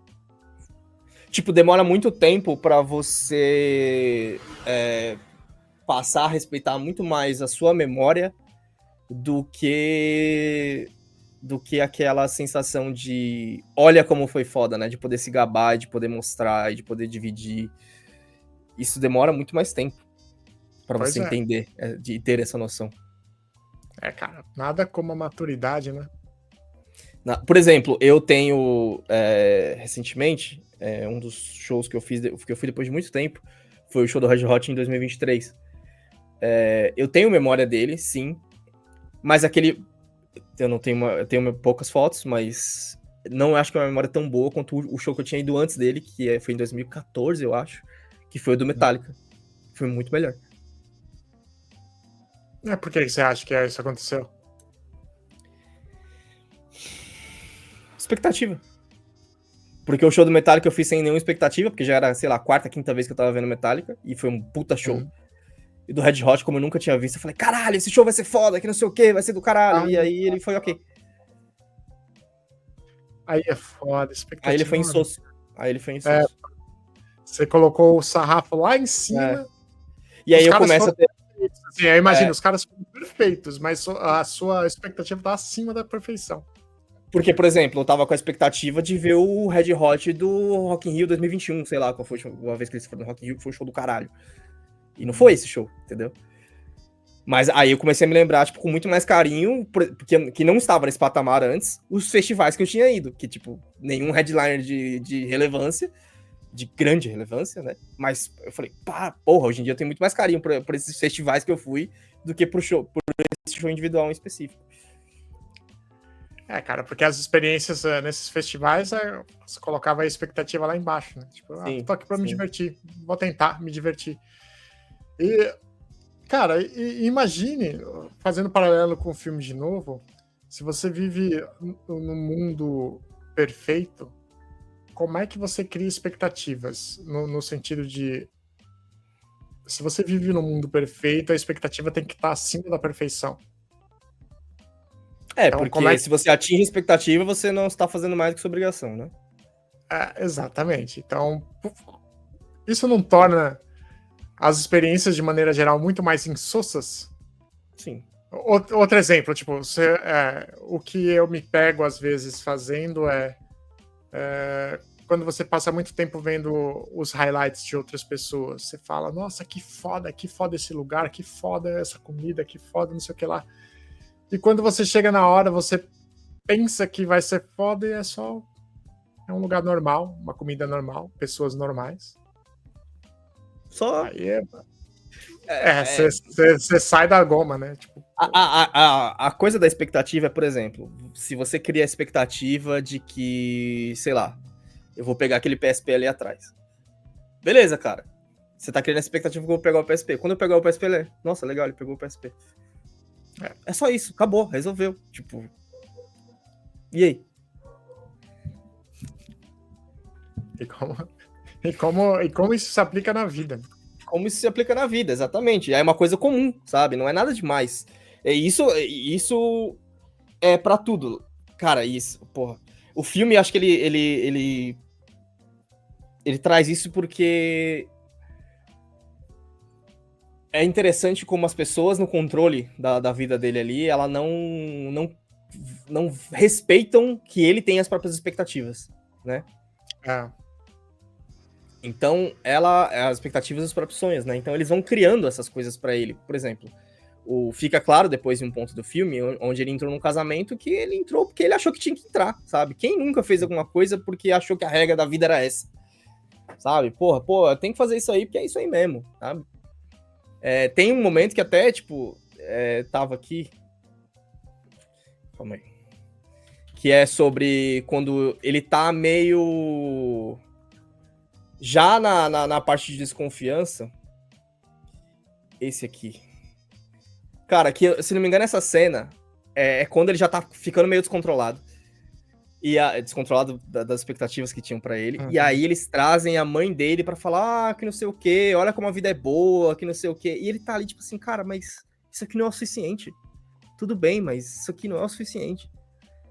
Tipo, demora muito tempo pra você passar a respeitar muito mais a sua memória do que aquela sensação de olha como foi foda, né? De poder se gabar, de poder mostrar, de poder dividir. Isso demora muito mais tempo pra Pois você é. entender, de ter essa noção. Cara, nada como a maturidade, né? Por exemplo, eu tenho recentemente, um dos shows que eu fui depois de muito tempo, foi o show do Red Hot em 2023. Eu tenho memória dele, sim, mas eu tenho poucas fotos, mas não acho que é uma memória tão boa quanto o show que eu tinha ido antes dele, que foi em 2014, eu acho, que foi o do Metallica. Foi muito melhor. Por que você acha que isso aconteceu? Expectativa. Porque o show do Metallica eu fiz sem nenhuma expectativa, porque já era, sei lá, a quarta, quinta vez que eu tava vendo Metallica, e foi um puta show. E do Red Hot, como eu nunca tinha visto, eu falei, caralho, esse show vai ser foda, que não sei o que, vai ser do caralho. E aí ele foi ok. Aí é foda, expectativa. Aí ele foi insosso. Você colocou o sarrafo lá em cima. E aí eu começo a ter... Assim, eu imagino, os caras foram perfeitos, mas a sua expectativa tá acima da perfeição. Porque, por exemplo, eu tava com a expectativa de ver o Red Hot do Rock in Rio 2021, sei lá, qual foi uma vez que eles foram no Rock in Rio, que foi o show do caralho. E não foi esse show, entendeu? Mas aí eu comecei a me lembrar, tipo, com muito mais carinho, porque que não estava nesse patamar antes, os festivais que eu tinha ido, que, tipo, nenhum headliner de relevância, de grande relevância, né? Mas eu falei, porra, hoje em dia eu tenho muito mais carinho por esses festivais que eu fui do que por esse show individual em específico. Cara, porque as experiências nesses festivais, você colocava a expectativa lá embaixo, né? Tipo, tô aqui pra me divertir, vou tentar me divertir. E, cara, imagine, fazendo paralelo com o filme de novo, se você vive num mundo perfeito, como é que você cria expectativas? No sentido de, se você vive num mundo perfeito, a expectativa tem que estar acima da perfeição. Então, porque se você atinge a expectativa, você não está fazendo mais do que sua obrigação, né? Exatamente. Então, isso não torna as experiências, de maneira geral, muito mais insossas? Sim. Outro exemplo, tipo, o que eu me pego, às vezes, fazendo quando você passa muito tempo vendo os highlights de outras pessoas, você fala, nossa, que foda esse lugar, que foda essa comida, que foda não sei o que lá. E quando você chega na hora, você pensa que vai ser foda e é um lugar normal, uma comida normal, pessoas normais. Só... Aí você sai da goma, né? Tipo, a coisa da expectativa é, por exemplo, se você cria a expectativa de que, sei lá, eu vou pegar aquele PSP ali atrás. Beleza, cara. Você tá criando a expectativa que eu vou pegar o PSP. Quando eu pegar o PSP, nossa, legal, ele pegou o PSP. É só isso, acabou, resolveu. Tipo. E aí? E como isso se aplica na vida? Como isso se aplica na vida, exatamente. É uma coisa comum, sabe? Não é nada demais. Isso é pra tudo. Cara, isso, porra. O filme, acho que ele traz isso porque é interessante como as pessoas no controle da vida dele ali, ela não respeitam que ele tem as próprias expectativas, né? Então, as expectativas dos próprios sonhos, né? Então, eles vão criando essas coisas pra ele. Por exemplo, fica claro depois de um ponto do filme, onde ele entrou num casamento, que ele entrou porque ele achou que tinha que entrar, sabe? Quem nunca fez alguma coisa porque achou que a regra da vida era essa? Sabe? Porra, tem que fazer isso aí porque é isso aí mesmo, sabe? Tem um momento que até, tipo, tava aqui... Calma aí. que é sobre quando ele tá meio... Já na parte de desconfiança. Esse aqui. Cara, que, se não me engano, essa cena é quando ele já tá ficando meio descontrolado. Descontrolado das expectativas que tinham pra ele. E aí eles trazem a mãe dele pra falar que não sei o quê, olha como a vida é boa, que não sei o quê. E ele tá ali tipo assim, cara, mas isso aqui não é o suficiente. Tudo bem, mas isso aqui não é o suficiente.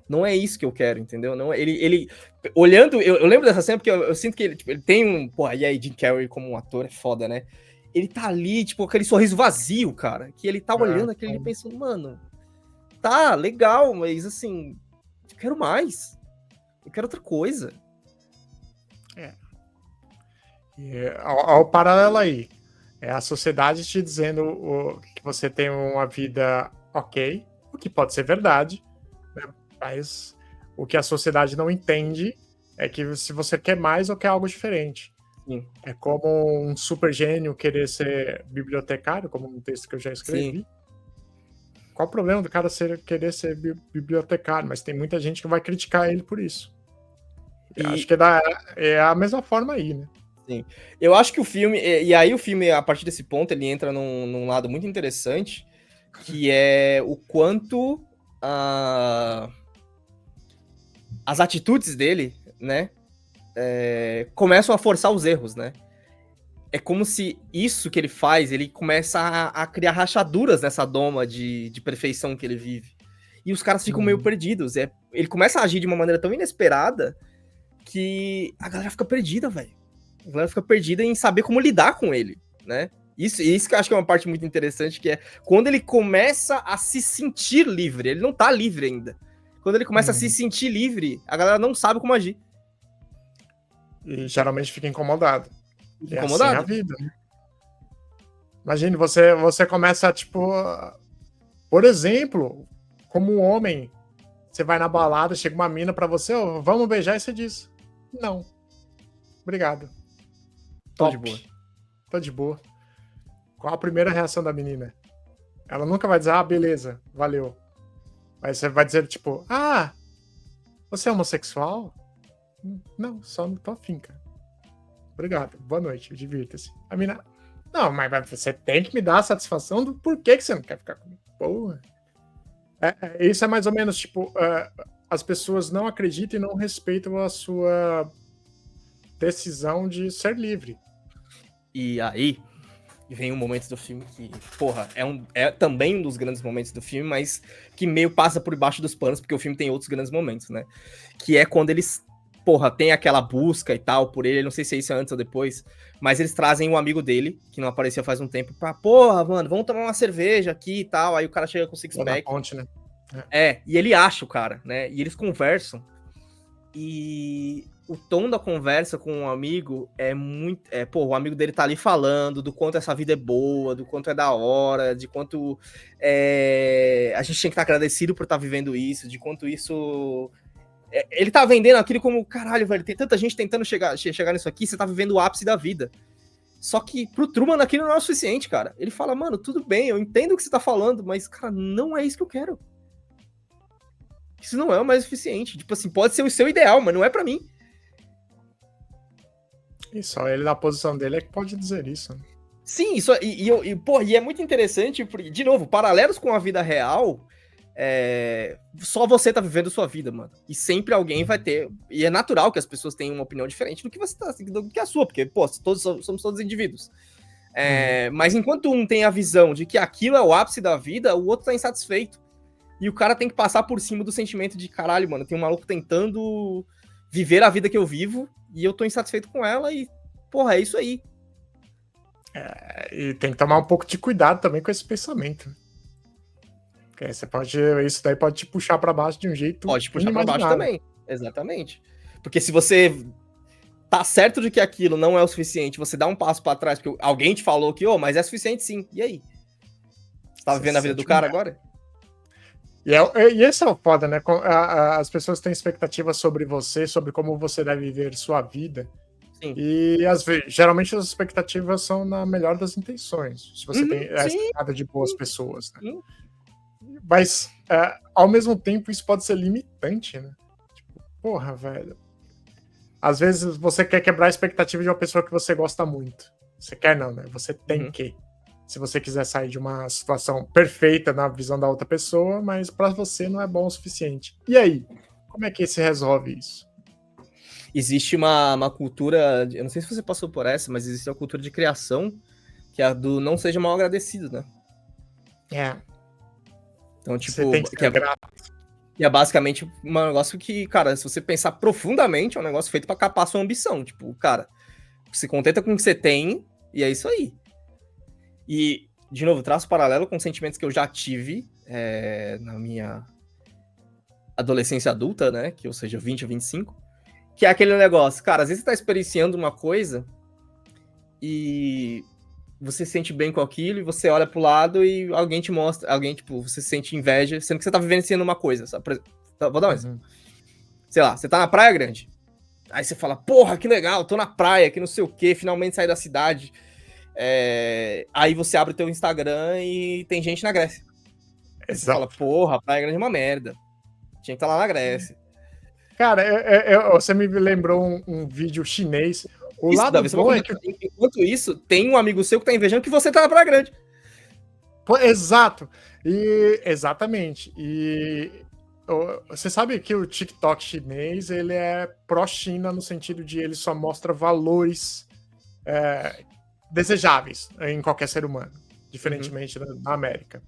Não é isso que eu quero, entendeu? Não, ele olhando, eu lembro dessa cena porque eu sinto que ele tem um... Porra, e aí Jim Carrey como um ator é foda, né? Ele tá ali, tipo, aquele sorriso vazio, cara. Que ele tá olhando aquele e pensando, mano, tá, legal, mas assim, eu quero mais. Eu quero outra coisa. E, ao paralelo aí, é a sociedade te dizendo que você tem uma vida ok, o que pode ser verdade, né? Mas o que a sociedade não entende é que se você quer mais ou quer algo diferente. Sim. É como um super gênio querer ser bibliotecário, como um texto que eu já escrevi. Sim. Qual o problema do cara querer ser bibliotecário? Mas tem muita gente que vai criticar ele por isso. Acho que é a mesma forma aí, né? Sim. Eu acho que o filme... E aí o filme, a partir desse ponto, ele entra num lado muito interessante, que é o quanto as atitudes dele, né, começam a forçar os erros, né? É como se isso que ele faz, ele começa a criar rachaduras nessa doma de perfeição que ele vive. E os caras ficam meio perdidos. Ele começa a agir de uma maneira tão inesperada que a galera fica perdida, velho. A galera fica perdida em saber como lidar com ele, né? Isso que eu acho que é uma parte muito interessante, que é quando ele começa a se sentir livre. Ele não tá livre ainda. Quando ele começa a se sentir livre, a galera não sabe como agir. E geralmente fica incomodado. Incomodado. É assim a vida, né? Imagine, você começa, tipo... Por exemplo, como um homem, você vai na balada, chega uma mina pra você, vamos beijar, e você diz, não. Obrigado. Tô de boa. Tô de boa. Qual a primeira reação da menina? Ela nunca vai dizer, beleza, valeu. Mas você vai dizer, tipo, você é homossexual? Não, só não tô afim, cara. Obrigado, boa noite, divirta-se. A mina, não, mas você tem que me dar a satisfação do porquê que você não quer ficar comigo. Porra. Isso é mais ou menos, tipo, as pessoas não acreditam e não respeitam a sua decisão de ser livre. E aí vem um momento do filme que, porra, é também um dos grandes momentos do filme, mas que meio passa por baixo dos panos, porque o filme tem outros grandes momentos, né? Que é quando eles, porra, tem aquela busca e tal por ele, não sei se é isso antes ou depois, mas eles trazem um amigo dele, que não aparecia faz um tempo, pra, porra, mano, vamos tomar uma cerveja aqui e tal, aí o cara chega com o six-pack. Ponte, né? E ele acha o cara, né? E eles conversam, e o tom da conversa com um amigo é muito... o amigo dele tá ali falando do quanto essa vida é boa, do quanto é da hora, de quanto a gente tem que estar agradecido por estar vivendo isso, de quanto isso... Ele tá vendendo aquilo como, caralho, velho, tem tanta gente tentando chegar nisso aqui, você tá vivendo o ápice da vida. Só que pro Truman aquilo não é o suficiente, cara. Ele fala, mano, tudo bem, eu entendo o que você tá falando, mas, cara, não é isso que eu quero. Isso não é o mais suficiente. Tipo assim, pode ser o seu ideal, mas não é pra mim. E só ele na posição dele é que pode dizer isso. Né? Sim, isso, e é muito interessante, porque, de novo, paralelos com a vida real, só você tá vivendo sua vida, mano. E sempre alguém vai ter, e é natural que as pessoas tenham uma opinião diferente do que você tá, do que a sua, porque, pô, somos todos indivíduos. Mas enquanto um tem a visão de que aquilo é o ápice da vida, o outro tá insatisfeito. E o cara tem que passar por cima do sentimento de, caralho, mano, tem um maluco tentando viver a vida que eu vivo, e eu tô insatisfeito com ela, e, porra, é isso aí. E tem que tomar um pouco de cuidado também com esse pensamento. Porque isso daí pode te puxar pra baixo de um jeito pode puxar pra baixo também, exatamente. Porque se você tá certo de que aquilo não é o suficiente, você dá um passo pra trás, porque alguém te falou que, mas é suficiente sim, e aí? Você tá vivendo a vida do cara agora? E esse é o foda, né? As pessoas têm expectativas sobre você, sobre como você deve viver sua vida. Sim. E geralmente as expectativas são na melhor das intenções. Se você tem nada de boas pessoas, né? Mas ao mesmo tempo isso pode ser limitante, né? porra, velho. Às vezes você quer quebrar a expectativa de uma pessoa que você gosta muito. Você quer não, né? Você tem que. Se você quiser sair de uma situação perfeita na visão da outra pessoa, mas pra você não é bom o suficiente. E aí? Como é que se resolve isso? Existe uma cultura, eu não sei se você passou por essa, mas existe uma cultura de criação, que é a do não seja mal agradecido, né? É. Então, tipo, Você tem que ser grato. que é basicamente um negócio que, cara, se você pensar profundamente, é um negócio feito pra capar sua ambição. Tipo, cara, se contenta com o que você tem, e é isso aí. E, de novo, traço paralelo com sentimentos que eu já tive na minha adolescência adulta, né? Que, ou seja, 20 ou 25. Que é aquele negócio, cara, às vezes você tá experienciando uma coisa e você se sente bem com aquilo e você olha pro lado e alguém te mostra, tipo, você sente inveja, sendo que você tá vivenciando uma coisa, sabe? Vou dar um exemplo. Sei lá, você tá na Praia Grande. Aí você fala, porra, que legal, tô na praia, que não sei o quê, finalmente saí da cidade. Aí você abre o teu Instagram e tem gente na Grécia. Aí você fala, porra, a Praia Grande é uma merda. Tinha que estar lá na Grécia. Cara, você me lembrou um vídeo chinês. O Isso, lado Davi, bom é que... Enquanto isso, tem um amigo seu que tá invejando que você tá na Praia Grande. Pô, exato. Exatamente. E você sabe que o TikTok chinês, ele é pró-China no sentido de ele só mostra valores desejáveis em qualquer ser humano, diferentemente da América.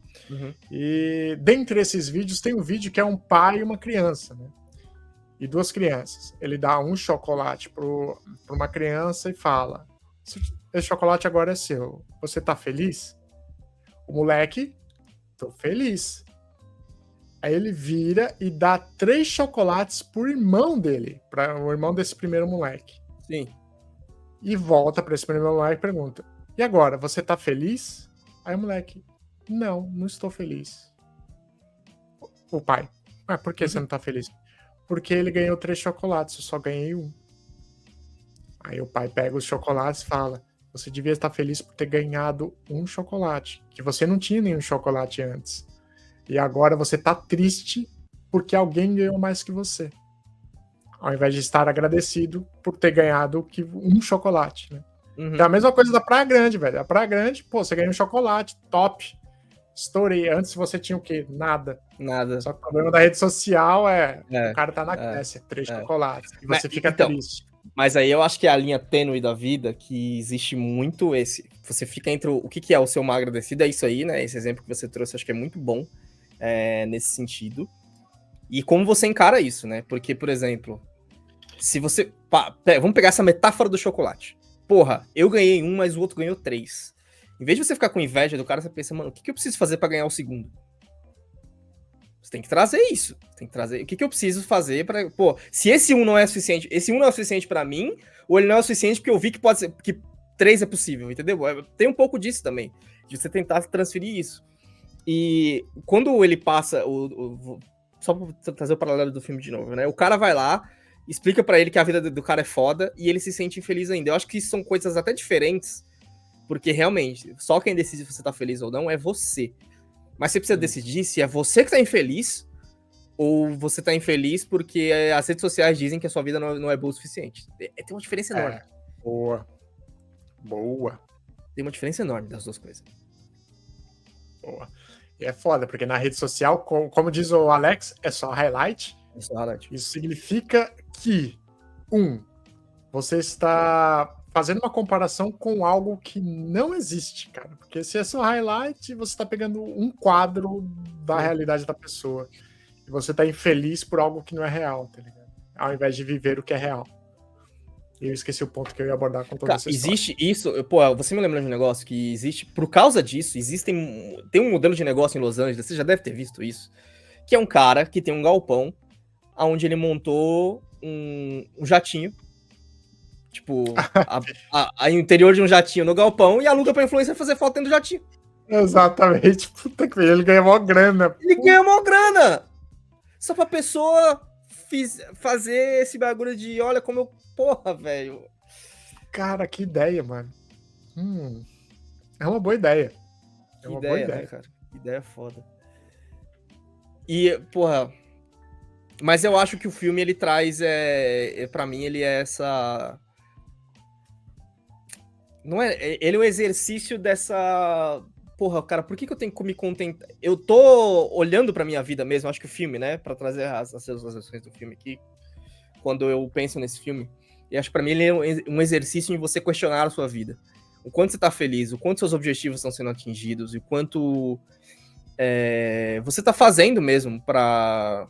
E dentre esses vídeos, tem um vídeo que é um pai e uma criança, né? E duas crianças. Ele dá um chocolate para uma criança e fala: esse chocolate agora é seu. Você tá feliz? O moleque, tô feliz. Aí ele vira e dá 3 chocolates pro irmão dele, para o irmão desse primeiro moleque. Sim. E volta para esse primeiro moleque e pergunta: e agora, você tá feliz? Aí o moleque: não estou feliz. O pai: mas por que você não tá feliz? Porque ele ganhou 3 chocolates, eu só ganhei 1. Aí o pai pega os chocolates e fala: você devia estar feliz por ter ganhado 1 chocolate, que você não tinha nenhum chocolate antes. E agora você tá triste porque alguém ganhou mais que você. Ao invés de estar agradecido por ter ganhado 1 chocolate, né? É a mesma coisa da Praia Grande, velho. A Praia Grande, pô, você ganhou um chocolate, top. Estourei. Antes você tinha o quê? Nada. Só que o problema da rede social o cara tá na Grécia, 3 chocolates, e você fica triste. Mas aí eu acho que é a linha tênue da vida, que existe muito você fica entre o que é o seu mal agradecido, é isso aí, né? Esse exemplo que você trouxe, acho que é muito bom nesse sentido. E como você encara isso, né? Porque, por exemplo, se você... vamos pegar essa metáfora do chocolate. Porra, eu ganhei 1, mas o outro ganhou 3. Em vez de você ficar com inveja do cara, você pensa, mano, o que eu preciso fazer pra ganhar o segundo? Você tem que trazer isso. Tem que trazer. O que eu preciso fazer pra... Pô, se esse 1 não é suficiente, esse 1 não é suficiente pra mim, ou ele não é suficiente porque eu vi que pode ser, que 3 é possível, entendeu? Tem um pouco disso também, de você tentar transferir isso. E quando ele passa, só pra trazer o paralelo do filme de novo, né? O cara vai lá, explica pra ele que a vida do cara é foda e ele se sente infeliz ainda. Eu acho que isso são coisas até diferentes, porque realmente, só quem decide se você tá feliz ou não é você. Mas você precisa decidir se é você que tá infeliz ou você tá infeliz porque as redes sociais dizem que a sua vida não é boa o suficiente. Tem uma diferença enorme. Boa. Tem uma diferença enorme das duas coisas. Boa. E é foda, porque na rede social, como diz o Alex, é só highlight. É só highlight. Isso significa que, você está fazendo uma comparação com algo que não existe, cara. Porque se é só highlight, você está pegando um quadro da realidade da pessoa. E você está infeliz por algo que não é real, tá ligado? Ao invés de viver o que é real. E eu esqueci o ponto que eu ia abordar com toda essa história. Existe isso, você me lembrou de um negócio que existe, por causa disso, tem um modelo de negócio em Los Angeles, você já deve ter visto isso, que é um cara que tem um galpão, onde ele montou um jatinho, tipo, o interior de um jatinho no galpão, e aluga pra influencer fazer foto dentro do jatinho. Exatamente, puta que ele ganha mó grana. Ele ganha mó grana! Só pra pessoa fazer esse bagulho de, olha como eu... Porra, velho. Cara, que ideia, mano. É uma boa ideia. Boa ideia, né, cara? Que ideia foda. E, porra, Mas eu acho que o filme, ele traz, pra mim, ele é essa... Não é, ele é um exercício dessa... Porra, cara, por que eu tenho que me contentar? Eu tô olhando pra minha vida mesmo, acho que o filme, né? Pra trazer as sensações do filme aqui. Quando eu penso nesse filme. E acho que pra mim ele é um exercício em você questionar a sua vida. O quanto você tá feliz, o quanto seus objetivos estão sendo atingidos, e o quanto você tá fazendo mesmo pra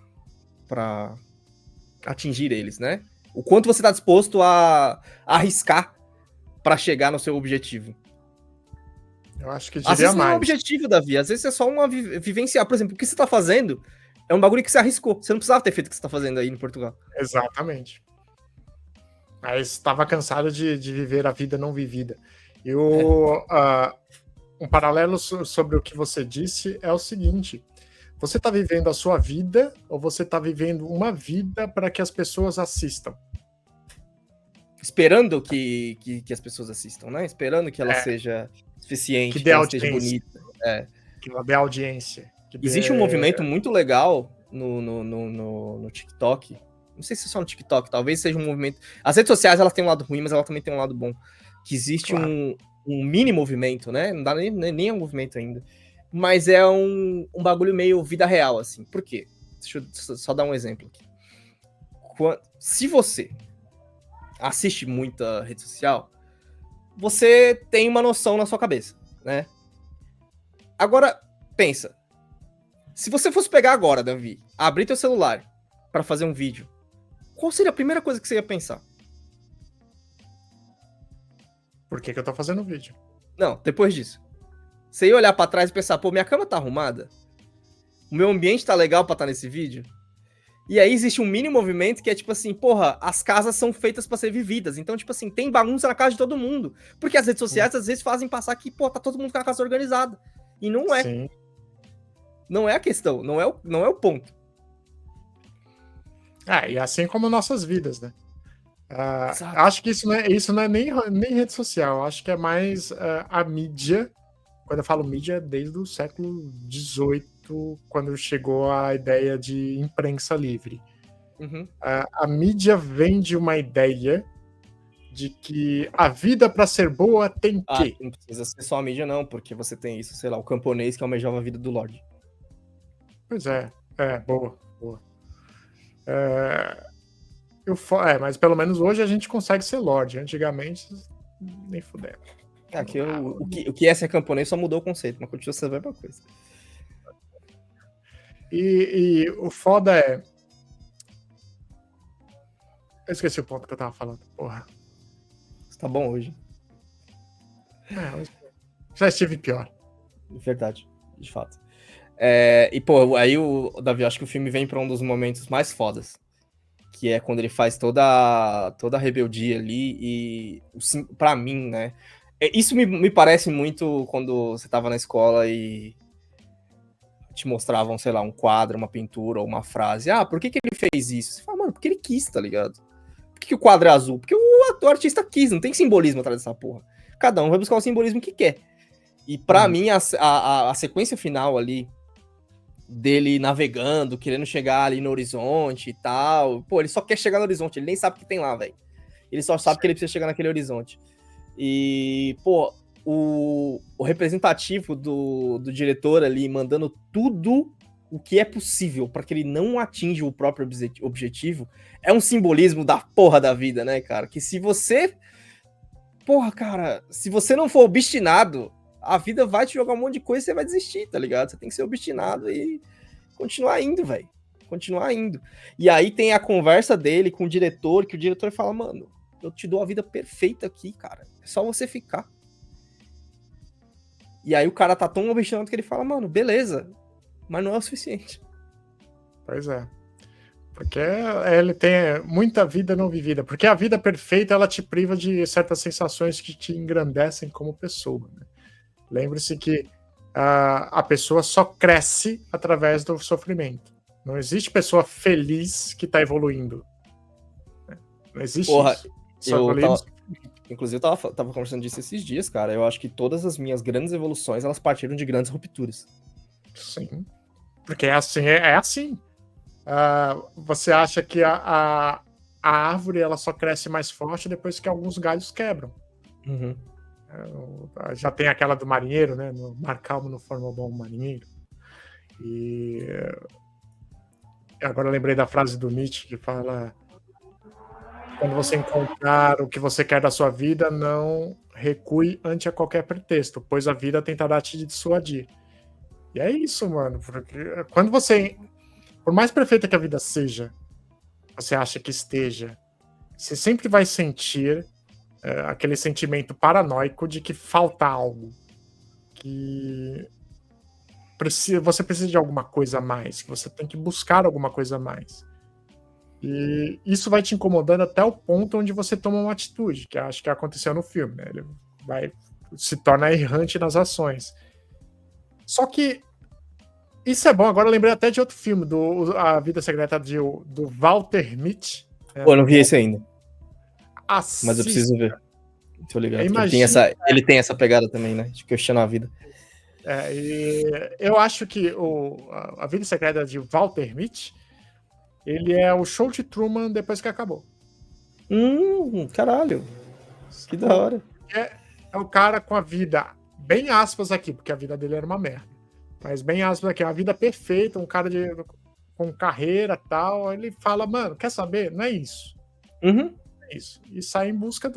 atingir eles, né? O quanto você tá disposto a arriscar pra chegar no seu objetivo. Eu acho que Às diria vezes não é um mais. objetivo, Davi. Às vezes é só uma vivenciar. Por exemplo, o que você tá fazendo é um bagulho que você arriscou. Você não precisava ter feito o que você tá fazendo aí no Portugal. Exatamente. Mas estava cansado de viver a vida não vivida. Um paralelo sobre o que você disse é o seguinte: você está vivendo a sua vida ou você está vivendo uma vida para que as pessoas assistam? Esperando que as pessoas assistam, né? Esperando que ela seja suficiente, que que dê ela esteja audiência. bonita. Que ela dê audiência. Existe um movimento muito legal no TikTok. Não sei se é só no TikTok, talvez seja um movimento. As redes sociais, elas têm um lado ruim, mas ela também tem um lado bom. Que existe Claro. um mini movimento, né? Não dá nem um movimento ainda. Mas é um bagulho meio vida real, assim. Por quê? Deixa eu só dar um exemplo aqui. Se você assiste muita rede social, você tem uma noção na sua cabeça, né? Agora, pensa. Se você fosse pegar agora, Davi, abrir teu celular pra fazer um vídeo, qual seria a primeira coisa que você ia pensar? Por que eu tô fazendo o vídeo? Não, depois disso. Você ia olhar pra trás e pensar, pô, minha cama tá arrumada? O meu ambiente tá legal pra estar nesse vídeo? E aí existe um mini movimento que é tipo assim, porra, as casas são feitas pra ser vividas. Então, tipo assim, tem bagunça na casa de todo mundo. Porque as redes sociais às vezes fazem passar que, pô, tá todo mundo com a casa organizada. E não é. Sim. Não é a questão, não é o ponto. E assim como nossas vidas, né? Exato. Acho que isso não é nem rede social, acho que é mais a mídia. Quando eu falo mídia, desde o século XVIII, quando chegou a ideia de imprensa livre. Uhum. A mídia vende uma ideia de que a vida, para ser boa, tem que. Não precisa ser só a mídia, não, porque você tem isso, sei lá, o camponês que almejava a vida do Lorde. Pois é, boa. Mas pelo menos hoje a gente consegue ser Lorde. Antigamente, nem fudeu. Aqui, o que é ser camponês só mudou o conceito, mas continua sendo a mesma coisa. E o foda é... Eu esqueci o ponto que eu tava falando. Porra. Você tá bom hoje. Já estive pior. Verdade, de fato. E, pô, aí o Davi, acho que o filme vem pra um dos momentos mais fodas. Que é quando ele faz toda a rebeldia ali. E, pra mim, né? Isso me parece muito quando você tava na escola e te mostravam, sei lá, um quadro, uma pintura ou uma frase. Por que ele fez isso? Você fala, mano, porque ele quis, tá ligado? Por que o quadro é azul? Porque o artista quis, não tem simbolismo atrás dessa porra. Cada um vai buscar o simbolismo que quer. E pra mim, a sequência final ali, dele navegando, querendo chegar ali no horizonte e tal. Pô, ele só quer chegar no horizonte, ele nem sabe o que tem lá, velho. Ele só sabe que ele precisa chegar naquele horizonte. E, pô, o representativo do diretor ali mandando tudo o que é possível para que ele não atinja o próprio objetivo é um simbolismo da porra da vida, né, cara? Que se você... Porra, cara, se você não for obstinado, a vida vai te jogar um monte de coisa e você vai desistir, tá ligado? Você tem que ser obstinado e continuar indo, velho. Continuar indo. E aí tem a conversa dele com o diretor, que o diretor fala, mano, eu te dou a vida perfeita aqui, cara. É só você ficar. E aí o cara tá tão obstinado que ele fala, mano, beleza, mas não é o suficiente. Pois é. Porque ele tem muita vida não vivida. Porque a vida perfeita, ela te priva de certas sensações que te engrandecem como pessoa, né? Lembre-se que a pessoa só cresce através do sofrimento. Não existe pessoa feliz que tá evoluindo. Não existe isso. Inclusive, eu tava conversando disso esses dias, cara. Eu acho que todas as minhas grandes evoluções, elas partiram de grandes rupturas. Sim. Porque é assim. Você acha que a árvore ela só cresce mais forte depois que alguns galhos quebram. Uhum. Já tem aquela do marinheiro, né? No mar calmo não forma bom marinheiro. E agora eu lembrei da frase do Nietzsche que fala: quando você encontrar o que você quer da sua vida, não recue ante a qualquer pretexto, pois a vida tentará te dissuadir. E é isso, mano. Porque quando você, por mais perfeita que a vida seja, você acha que esteja, você sempre vai sentir aquele sentimento paranoico de que falta algo, que você precisa de alguma coisa a mais, que você tem que buscar alguma coisa a mais. E isso vai te incomodando até o ponto onde você toma uma atitude, que acho que aconteceu no filme, né? Ele se torna errante nas ações. Só que isso é bom. Agora eu lembrei até de outro filme, A Vida Secreta do Walter Mitty. Pô, eu não vi esse ainda. Assista. Mas eu preciso ver. Tô ligado. Imagina, ele tem essa pegada também, né? De questionar a vida. E eu acho que A Vida Secreta de Walter Mitty, ele é o show de Truman depois que acabou. Caralho. Que da hora. É o cara com a vida, bem aspas aqui, porque a vida dele era uma merda. Mas bem aspas aqui, uma vida perfeita, um cara com carreira e tal. Ele fala, mano, quer saber? Não é isso. Uhum. É isso. E sai em busca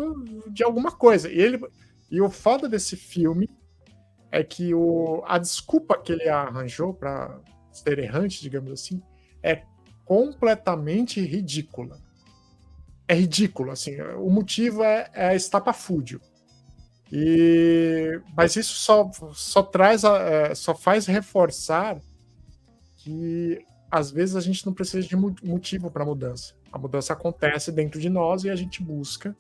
de alguma coisa. E o foda desse filme é que a desculpa que ele arranjou pra ser errante, digamos assim, é completamente ridícula. É ridículo, assim. O motivo é estapafúrdio. Mas isso só faz reforçar que às vezes a gente não precisa de motivo para mudança. A mudança acontece dentro de nós e a gente busca.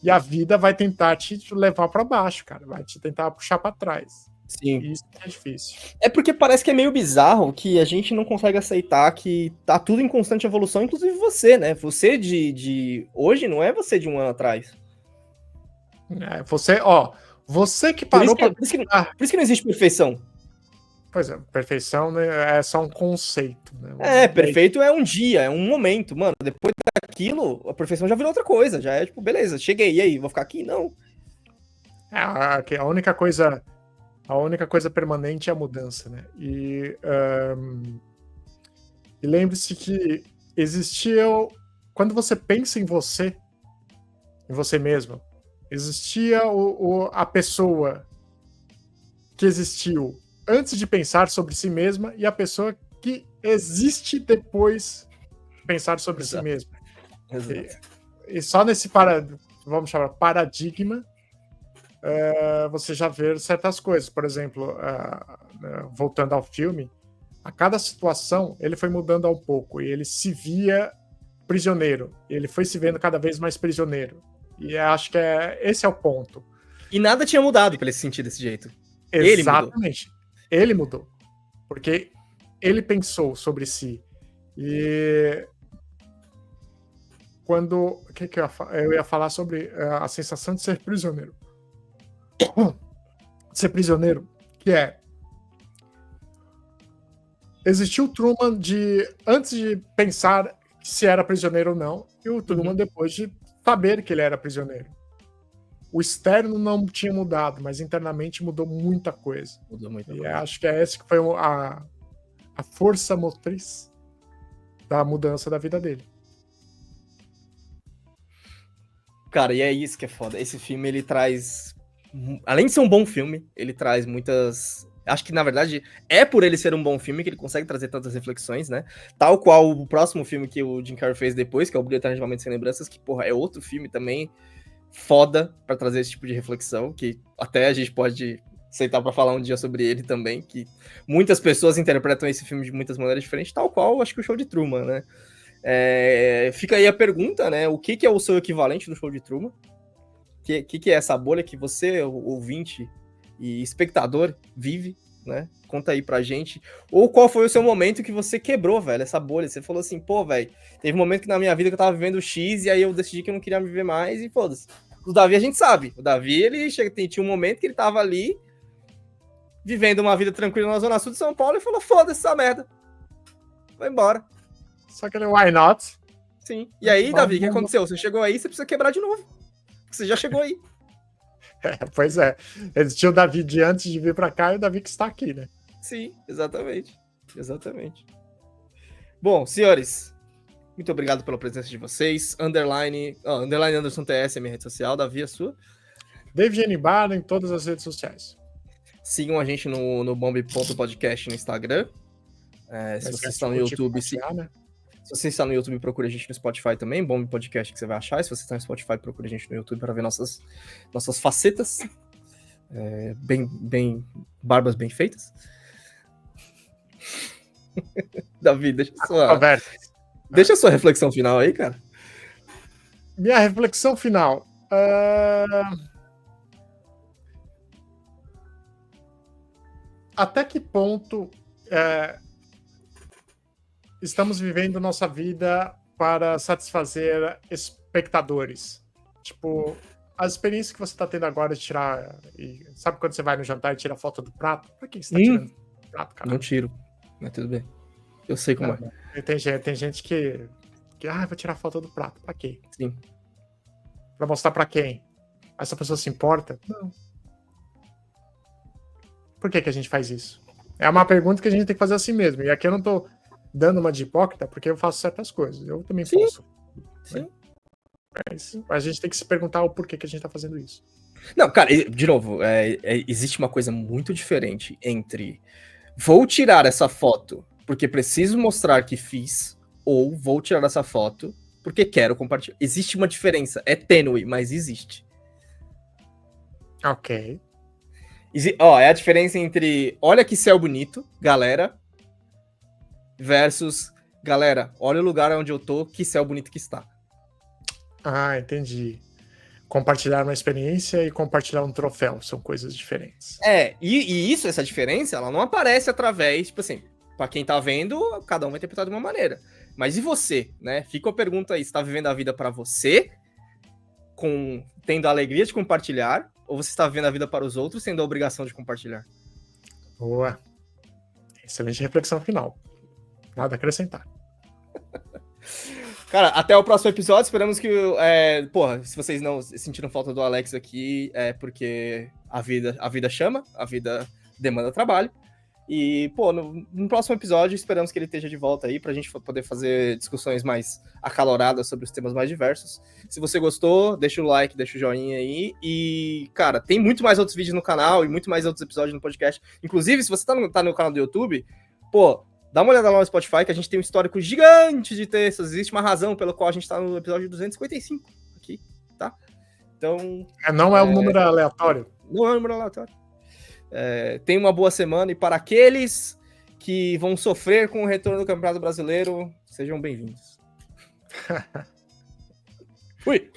E a vida vai tentar te levar para baixo, cara. Vai te tentar puxar para trás. Sim. E isso é difícil. É porque parece que é meio bizarro que a gente não consegue aceitar que tá tudo em constante evolução, inclusive você, né? Você de hoje não é você de um ano atrás. Você que parou por isso que não existe perfeição. Pois é, perfeição, né, é só um conceito, né? Perfeito é um dia, é um momento, mano. Depois daquilo, a perfeição já virou outra coisa. Já é tipo, beleza, cheguei, e aí, vou ficar aqui? Não. A única coisa permanente é a mudança, né? E lembre-se que existia, quando você pensa em você mesmo, existia a pessoa que existiu antes de pensar sobre si mesma e a pessoa que existe depois de pensar sobre si mesma. E só nesse vamos chamar paradigma, você já vê certas coisas. Por exemplo, voltando ao filme, a cada situação ele foi mudando um pouco e ele se via prisioneiro. Ele foi se vendo cada vez mais prisioneiro. E acho que esse é o ponto. E nada tinha mudado para ele se sentir desse jeito. Exatamente. Ele mudou. Porque ele pensou sobre si. E quando... O que eu ia falar sobre a sensação de ser prisioneiro. Ser prisioneiro, que existiu o Truman antes de pensar se era prisioneiro ou não, e o Truman depois de saber que ele era prisioneiro. O externo não tinha mudado, mas internamente mudou muita coisa. E acho que essa que foi a força motriz da mudança da vida dele. Cara, e é isso que é foda. Esse filme, ele traz... Além de ser um bom filme, ele traz muitas... Acho que, na verdade, é por ele ser um bom filme que ele consegue trazer tantas reflexões, né? Tal qual o próximo filme que o Jim Carrey fez depois, que é o Brilho Eterno de uma Mente Sem Lembranças, que, porra, é outro filme também foda pra trazer esse tipo de reflexão, que até a gente pode aceitar pra falar um dia sobre ele também, que muitas pessoas interpretam esse filme de muitas maneiras diferentes, tal qual, acho que o Show de Truman, né? Fica aí a pergunta, né? O que é o seu equivalente do Show de Truman? O que é essa bolha que você, ouvinte e espectador, vive, né? Conta aí pra gente. Ou qual foi o seu momento que você quebrou, velho, essa bolha? Você falou assim, pô, velho, teve um momento que na minha vida que eu tava vivendo X e aí eu decidi que eu não queria viver mais e foda-se. O Davi a gente sabe. O Davi, ele tinha um momento que ele tava ali vivendo uma vida tranquila na Zona Sul de São Paulo e falou, foda-se essa merda. Vai embora. Só que ele, why not? Sim. E aí, Vamos- Davi, o que vamos- aconteceu? Você chegou aí, você precisa quebrar de novo. Porque você já chegou aí. Pois é. Eles tinham o Davi de antes de vir pra cá e o Davi que está aqui, né? Sim, exatamente. Exatamente. Bom, senhores, muito obrigado pela presença de vocês. Underline Anderson TS é minha rede social, Davi, a sua. David Anibara em todas as redes sociais. Sigam a gente no bomb.podcast no Instagram. Se você está no YouTube, né? se você está no YouTube, procure a gente no Spotify também, Bomb Podcast que você vai achar. Se você está no Spotify, procure a gente no YouTube para ver nossas facetas. Barbas bem feitas. Davi, deixa a sua reflexão final aí, cara. Minha reflexão final. Até que ponto estamos vivendo nossa vida para satisfazer espectadores? Tipo, as experiências que você está tendo agora de tirar... sabe quando você vai no jantar e tira foto do prato? Por que você está tirando o prato, cara? Não tiro, mas tudo bem. Eu sei como é. Tem gente que vou tirar foto do prato. Pra quê? Sim. Pra mostrar pra quem? Essa pessoa se importa? Não. Por que a gente faz isso? É uma pergunta que a gente tem que fazer assim mesmo. E aqui eu não tô dando uma de hipócrita, porque eu faço certas coisas. Eu também posso. Sim. Mas a gente tem que se perguntar o porquê que a gente tá fazendo isso. Não, cara, de novo, existe uma coisa muito diferente entre vou tirar essa foto porque preciso mostrar que fiz, ou vou tirar essa foto porque quero compartilhar. Existe uma diferença, é tênue, mas existe. Ok. É a diferença entre olha que céu bonito, galera, versus galera, olha o lugar onde eu tô, que céu bonito que está. Ah, entendi. Compartilhar uma experiência e compartilhar um troféu são coisas diferentes. E essa diferença, ela não aparece através, tipo assim, pra quem tá vendo, cada um vai interpretar de uma maneira. Mas e você, né? Fica a pergunta aí, você tá vivendo a vida pra você, tendo a alegria de compartilhar, ou você está vivendo a vida para os outros, tendo a obrigação de compartilhar? Boa. Excelente reflexão final. Nada a acrescentar. Cara, até o próximo episódio. Esperamos que... se vocês não sentiram falta do Alex aqui, é porque a vida chama, a vida demanda trabalho. E, no próximo episódio, esperamos que ele esteja de volta aí pra gente poder fazer discussões mais acaloradas sobre os temas mais diversos. Se você gostou, deixa o like, deixa o joinha aí. E, cara, tem muito mais outros vídeos no canal e muito mais outros episódios no podcast. Inclusive, se você tá no canal do YouTube, dá uma olhada lá no Spotify, que a gente tem um histórico gigante de textos. Existe uma razão pela qual a gente tá no episódio 255 aqui, tá? Então... Não é um número aleatório. Não é um número aleatório. Tenha uma boa semana, e para aqueles que vão sofrer com o retorno do Campeonato Brasileiro, sejam bem-vindos. Fui!